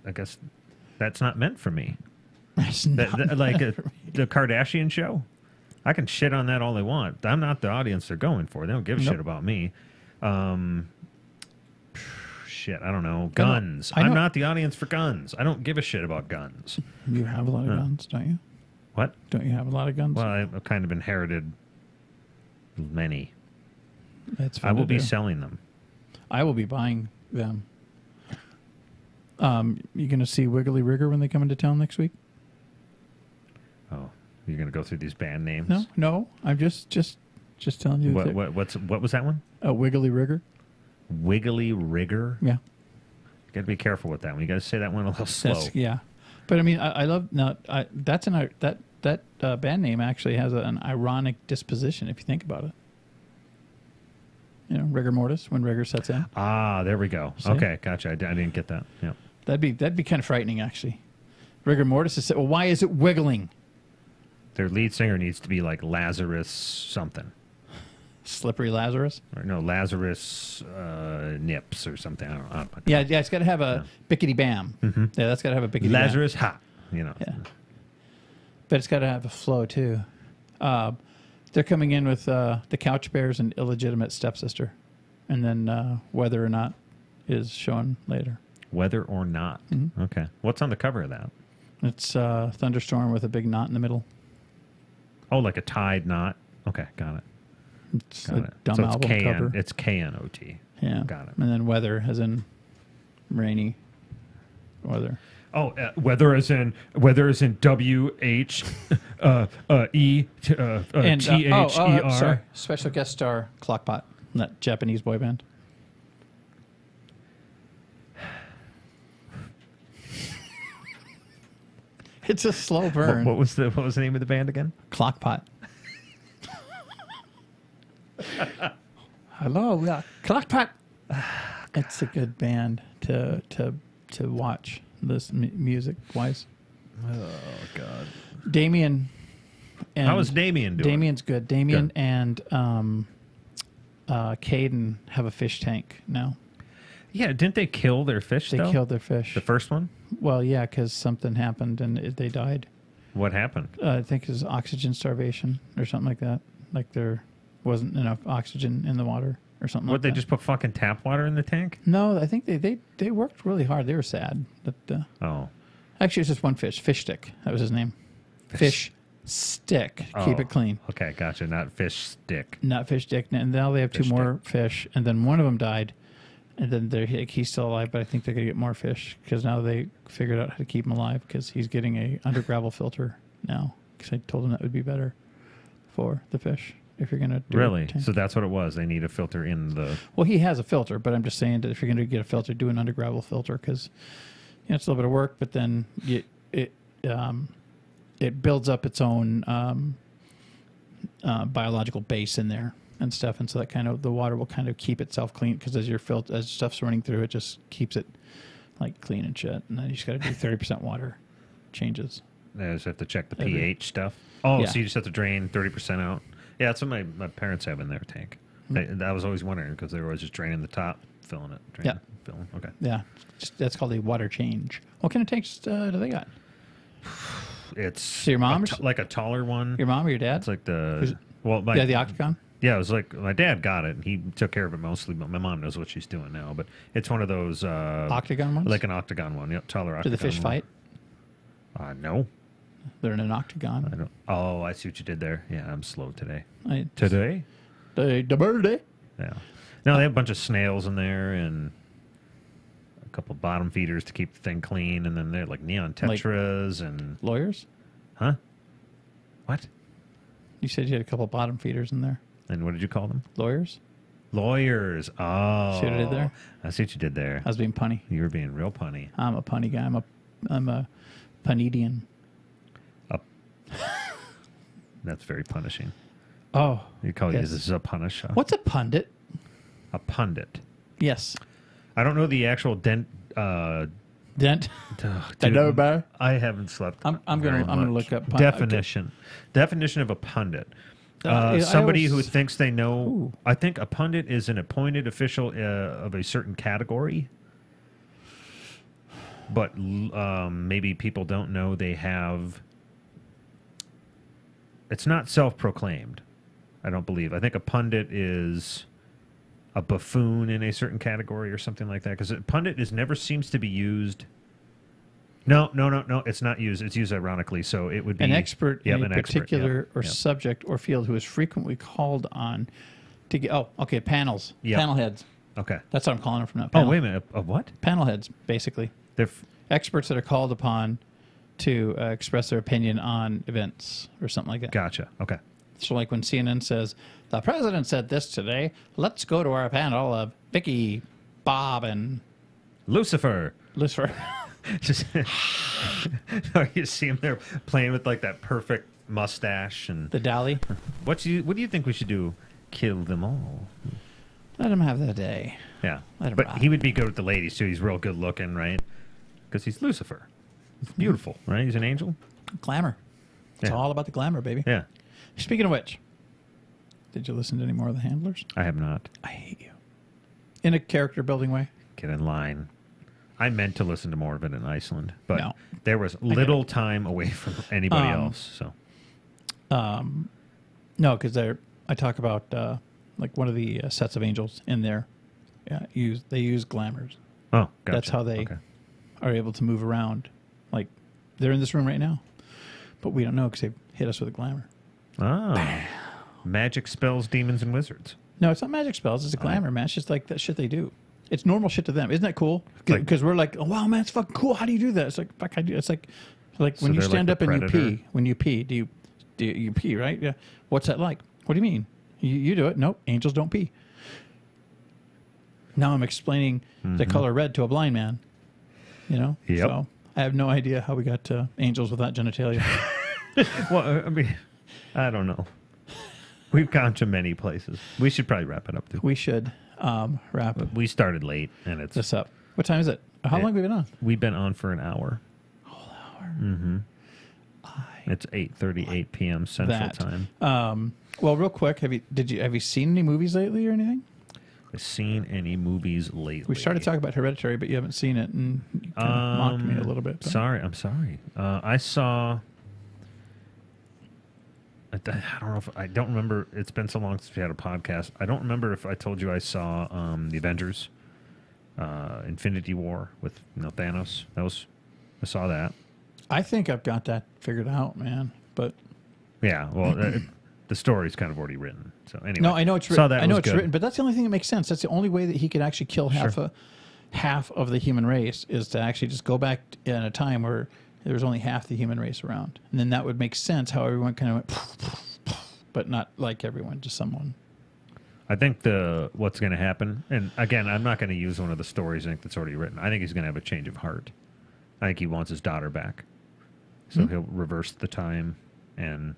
I guess that's not meant for me. That's not like the Kardashian show. I can shit on that all they want. I'm not the audience they're going for. They don't give a shit about me. Shit, I don't know. Guns. I'm not the audience for guns. I don't give a shit about guns. You have a lot of guns, don't you? What? Don't you have a lot of guns? Well, I've kind of inherited many. That's fun I will be do. selling them. I will be buying them. You going to see Wiggly Rigger when they come into town next week? Oh, you're going to go through these band names? No. I'm just telling you. What was that one? Wiggly Rigger. Wiggly Rigger? Yeah. Got to be careful with that one. You got to say that one a little slow. Yeah. But I mean, I love that band name actually has an ironic disposition if you think about it. You know, rigor mortis, when rigor sets in. Ah, there we go. See? Okay, gotcha. I didn't get that. Yeah. That'd be kind of frightening, actually. Rigor mortis is, well, why is it wiggling? Their lead singer needs to be like Lazarus something. Slippery Lazarus. Or no, Lazarus Nips or something. I don't know. Yeah, it's got to have a bickety bam. Mm-hmm. Yeah, that's got to have a bickety Lazarus Ha. You know. Yeah. But it's got to have a flow too. They're coming in with the Couch Bears and Illegitimate Stepsister, and then Whether or Not is shown later. Whether or Not. Mm-hmm. Okay. What's on the cover of that? It's Thunderstorm with a big knot in the middle. Oh, like a tied knot. Okay, got it. It's Got a it. dumb So it's album cover. It's K-N-O-T. Yeah. Got it. And then Weather as in rainy weather. Oh, weather as in W-H-E-T-H-E-R. Sorry. Special guest star Clockpot, that Japanese boy band. It's a slow burn. What was the name of the band again? Clockpot. Hello, we are Clockpot. It's a good band to watch this music wise. Oh God. Damien. And How was Damien doing? Damien's good. Damien and Caden have a fish tank now. Yeah, didn't they kill their fish? They killed their fish. The first one. Well, yeah, because something happened and they died. What happened? I think it was oxygen starvation or something like that. Like there wasn't enough oxygen in the water or something. What, like they that. just put fucking tap water in the tank? No, I think they worked really hard. They were sad. But Oh. actually, it's just one fish. Fish Stick. That was his name. Fish Stick. Keep it clean. Okay, gotcha. Not Fish Stick. Not Fish Stick. And now they have Fish two more fish. And then one of them died. And then he's still alive, but I think they're going to get more fish because now they figured out how to keep him alive because he's getting a under gravel filter now because I told him that would be better for the fish if you're going to do Really? it. So that's what it was. They need a filter in the... Well, he has a filter, but I'm just saying that if you're going to get a filter, do an under gravel filter because it's a little bit of work, but then it builds up its own biological base in there and stuff, and so that kind of the water will kind of keep itself clean because as stuff's running through, it just keeps it like clean and shit. And then you just got to do 30% water changes. They just have to check the pH stuff. Oh, Yeah. so you just have to drain 30% out. Yeah, that's what my parents have in their tank. I was always wondering because they were always just draining the top, filling it. Draining, filling. Okay. Yeah, that's called a water change. What kind of tanks do they got? It's So your mom like a taller one. Your mom or your dad? It's like the the Octagon. Yeah, it was like my dad got it. And he took care of it mostly, but my mom knows what she's doing now. But it's one of those Octagon ones, like an octagon one. Yep, taller octagon. Do the fish one. fight? No. They're in an octagon. I don't. Oh, I see what you did there. Yeah, I'm slow today. Today? The birthday. Yeah. No, they have a bunch of snails in there and a couple bottom feeders to keep the thing clean, and then they're like neon tetras and Lawyers? Huh? What? You said you had a couple bottom feeders in there. And what did you call them? Lawyers? Lawyers. Oh. See what I did there? I see what you did there. I was being punny. You were being real punny. I'm a punny guy. I'm a punedian. That's very punishing. Oh. You call yes. this is a punish. What's a pundit? A pundit. Yes. I don't know the actual Dent? dude, I haven't slept. I'm gonna look up definition. Definition of a pundit. Somebody who thinks they know. Ooh. I think a pundit is an appointed official of a certain category. But maybe people don't know they have. It's not self-proclaimed. I don't believe. I think a pundit is a buffoon in a certain category or something like that. Because pundit never seems to be used. No. It's not used. It's used ironically. So it would be an expert in a particular or subject or field who is frequently called on to get. Oh, okay. Panels. Yep. Panel heads. Okay. That's what I'm calling them from now. Oh, wait a minute. A what? Panel heads, basically. They're experts that are called upon to express their opinion on events or something like that. Gotcha. Okay. So like when CNN says, the president said this today, let's go to our panel of Vicky, Bob, and Lucifer. Just you see him there playing with like that perfect mustache and the Dali. What do you think we should do? Kill them all. Let him have their day. Yeah, but ride. He would be good with the ladies too. He's real good looking, right? Because he's Lucifer. He's beautiful, right? He's an angel. Glamour. It's all about the glamour, baby. Yeah. Speaking of which, Did you listen to any more of the Handlers? I have not. I hate you. In a character building way. Get in line. I meant to listen to more of it in Iceland, but No. there was little time away from anybody else. So no, because I talk about like one of the sets of angels in there. Yeah, they use glamours. oh, gotcha. That's how they are able to move around. Like they're in this room right now, but we don't know because they hit us with a glamour. Oh, magic spells, demons, and wizards. No, it's not magic spells. It's a glamour, man. It's just like that shit they do. It's normal shit to them. Isn't that cool? Because we're like, oh, wow, man, it's fucking cool. How do you do that? It's like, fuck, I do. It's like So when you they're stand like up the and you Predator? pee. When you pee, do you pee, right? Yeah. What's that like? What do you mean? You do it. Nope. Angels don't pee. Now I'm explaining the color red to a blind man. You know? Yep. So I have no idea how we got to angels without genitalia. Well, I mean, I don't know. We've gone to many places. We should probably wrap it up, too. We should wrap We started late, and it's this up. What time is it? How long have we been on? We've been on for an hour. Whole hour. Mm-hmm. It's 8:38 p.m. Central Time. Well, real quick, have you seen any movies lately or anything? Have seen any movies lately? We started talking about Hereditary, but you haven't seen it, and you kind of mocked me a little bit. But. I'm sorry. I saw. I don't remember. It's been so long since we had a podcast. I don't remember if I told you I saw the Avengers, Infinity War with Thanos. I saw that. I think I've got that figured out, man. But yeah, well, the story's kind of already written. So anyway, no, I know it's written. Saw that. I know was it's good. written, but that's the only thing that makes sense. That's the only way that he could actually kill half of the human race is to actually just go back in a time where there was only half the human race around, and then that would make sense how everyone kind of went, but not like everyone, just someone. I think what's going to happen, and again, I'm not going to use one of the stories I think that's already written. I think he's going to have a change of heart. I think he wants his daughter back, so he'll reverse the time, and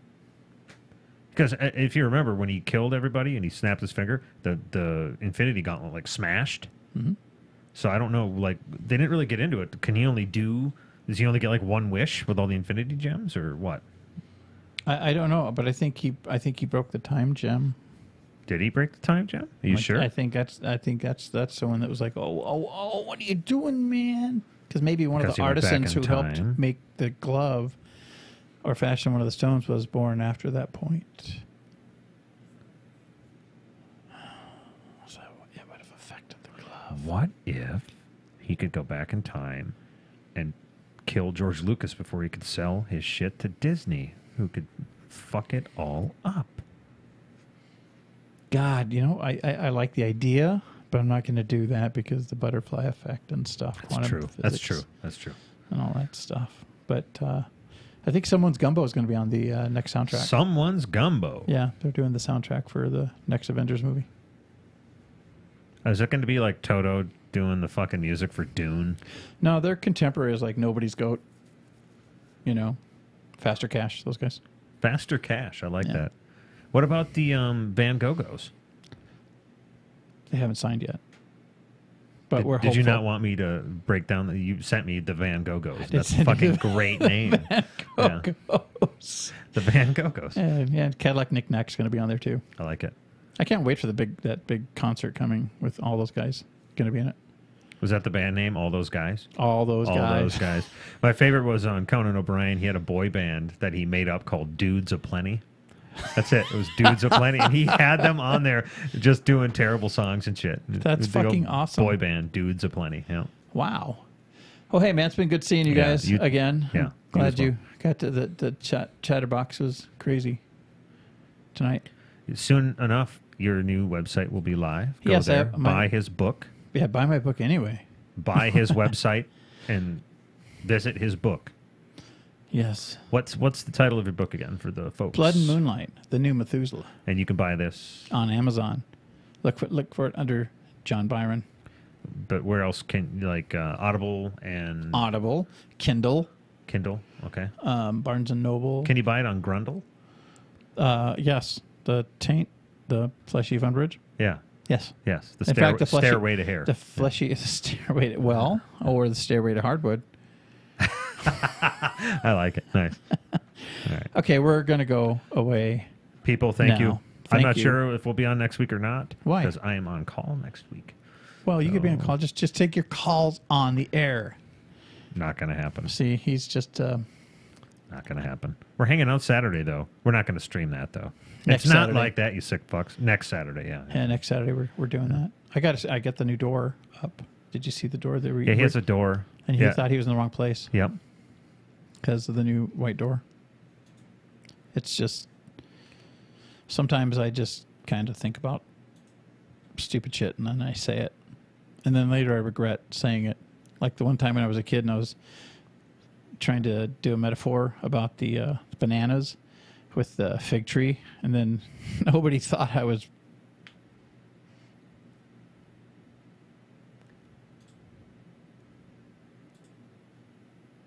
because if you remember when he killed everybody and he snapped his finger, the Infinity Gauntlet like smashed. Mm-hmm. So I don't know, like they didn't really get into it. Does he only get like one wish with all the Infinity Gems, or what? I don't know, but I think he broke the time gem. Did he break the time gem? Are you sure? I think that's the one that was like, oh, what are you doing, man? Because maybe one of the artisans who helped make the glove or fashion one of the stones was born after that point. So it would have affected the glove. What if he could go back in time and kill George Lucas before he could sell his shit to Disney, who could fuck it all up? God, I like the idea, but I'm not going to do that because the butterfly effect and stuff. That's true. That's true. And all that stuff. But I think Someone's Gumbo is going to be on the next soundtrack. Someone's Gumbo? Yeah, they're doing the soundtrack for the next Avengers movie. Is it going to be like Toto doing the fucking music for Dune? No, they're contemporaries like Nobody's Goat. Faster Cash, those guys. Faster Cash, I like that. What about the Van Go-Go's? They haven't signed yet. But we're hopeful. Did you not want me to break down? You sent me the Van Go-Go's. That's a fucking great name. Van Go-Go's. The Van Go-Go's. Yeah, Cadillac Knick Knack's going to be on there too. I like it. I can't wait for that big concert coming with all those guys going to be in it. Was that the band name? All Those Guys? All those guys. My favorite was on Conan O'Brien. He had a boy band that he made up called Dudes Aplenty. That's it. It was Dudes Aplenty. And he had them on there just doing terrible songs and shit. That's fucking awesome. Boy band, Dudes Aplenty. Yeah. Wow. Oh, hey, man, it's been good seeing you guys again. Yeah. Glad you got to the chatterbox was crazy tonight. Soon enough, your new website will be live. Go yes, there, buy his book. Yeah, buy my book anyway. Buy his website and visit his book. Yes. What's the title of your book again for the folks? Blood and Moonlight, The New Methuselah. And you can buy this on Amazon. Look for it under John Byron. But where else can Audible and Kindle, okay. Barnes and Noble. Can you buy it on Grundle? Yes. The fleshy fun bridge. Yeah. Yes. Yes. The stairway to hair. The fleshy stairway to or the stairway to hardwood. I like it. Nice. All right. Okay, we're gonna go away. People, thank you. I'm Thank not you. sure if we'll be on next week or not. Why? Because I am on call next week. Well, you could be on call. Just take your calls on the air. Not going to happen. See, he's just... Not going to happen. We're hanging out Saturday, though. We're not going to stream that, though. Next It's not Saturday. like that, you sick fucks. Next Saturday, yeah. Yeah, next Saturday we're doing that. I got the new door up. Did you see the door that we? Yeah, he has a door. And he yeah. thought he was in the wrong place Yep. because of the new white door. It's just sometimes I just kind of think about stupid shit and then I say it, and then later I regret saying it. Like the one time when I was a kid and I was trying to do a metaphor about the bananas with the fig tree, and then nobody thought I was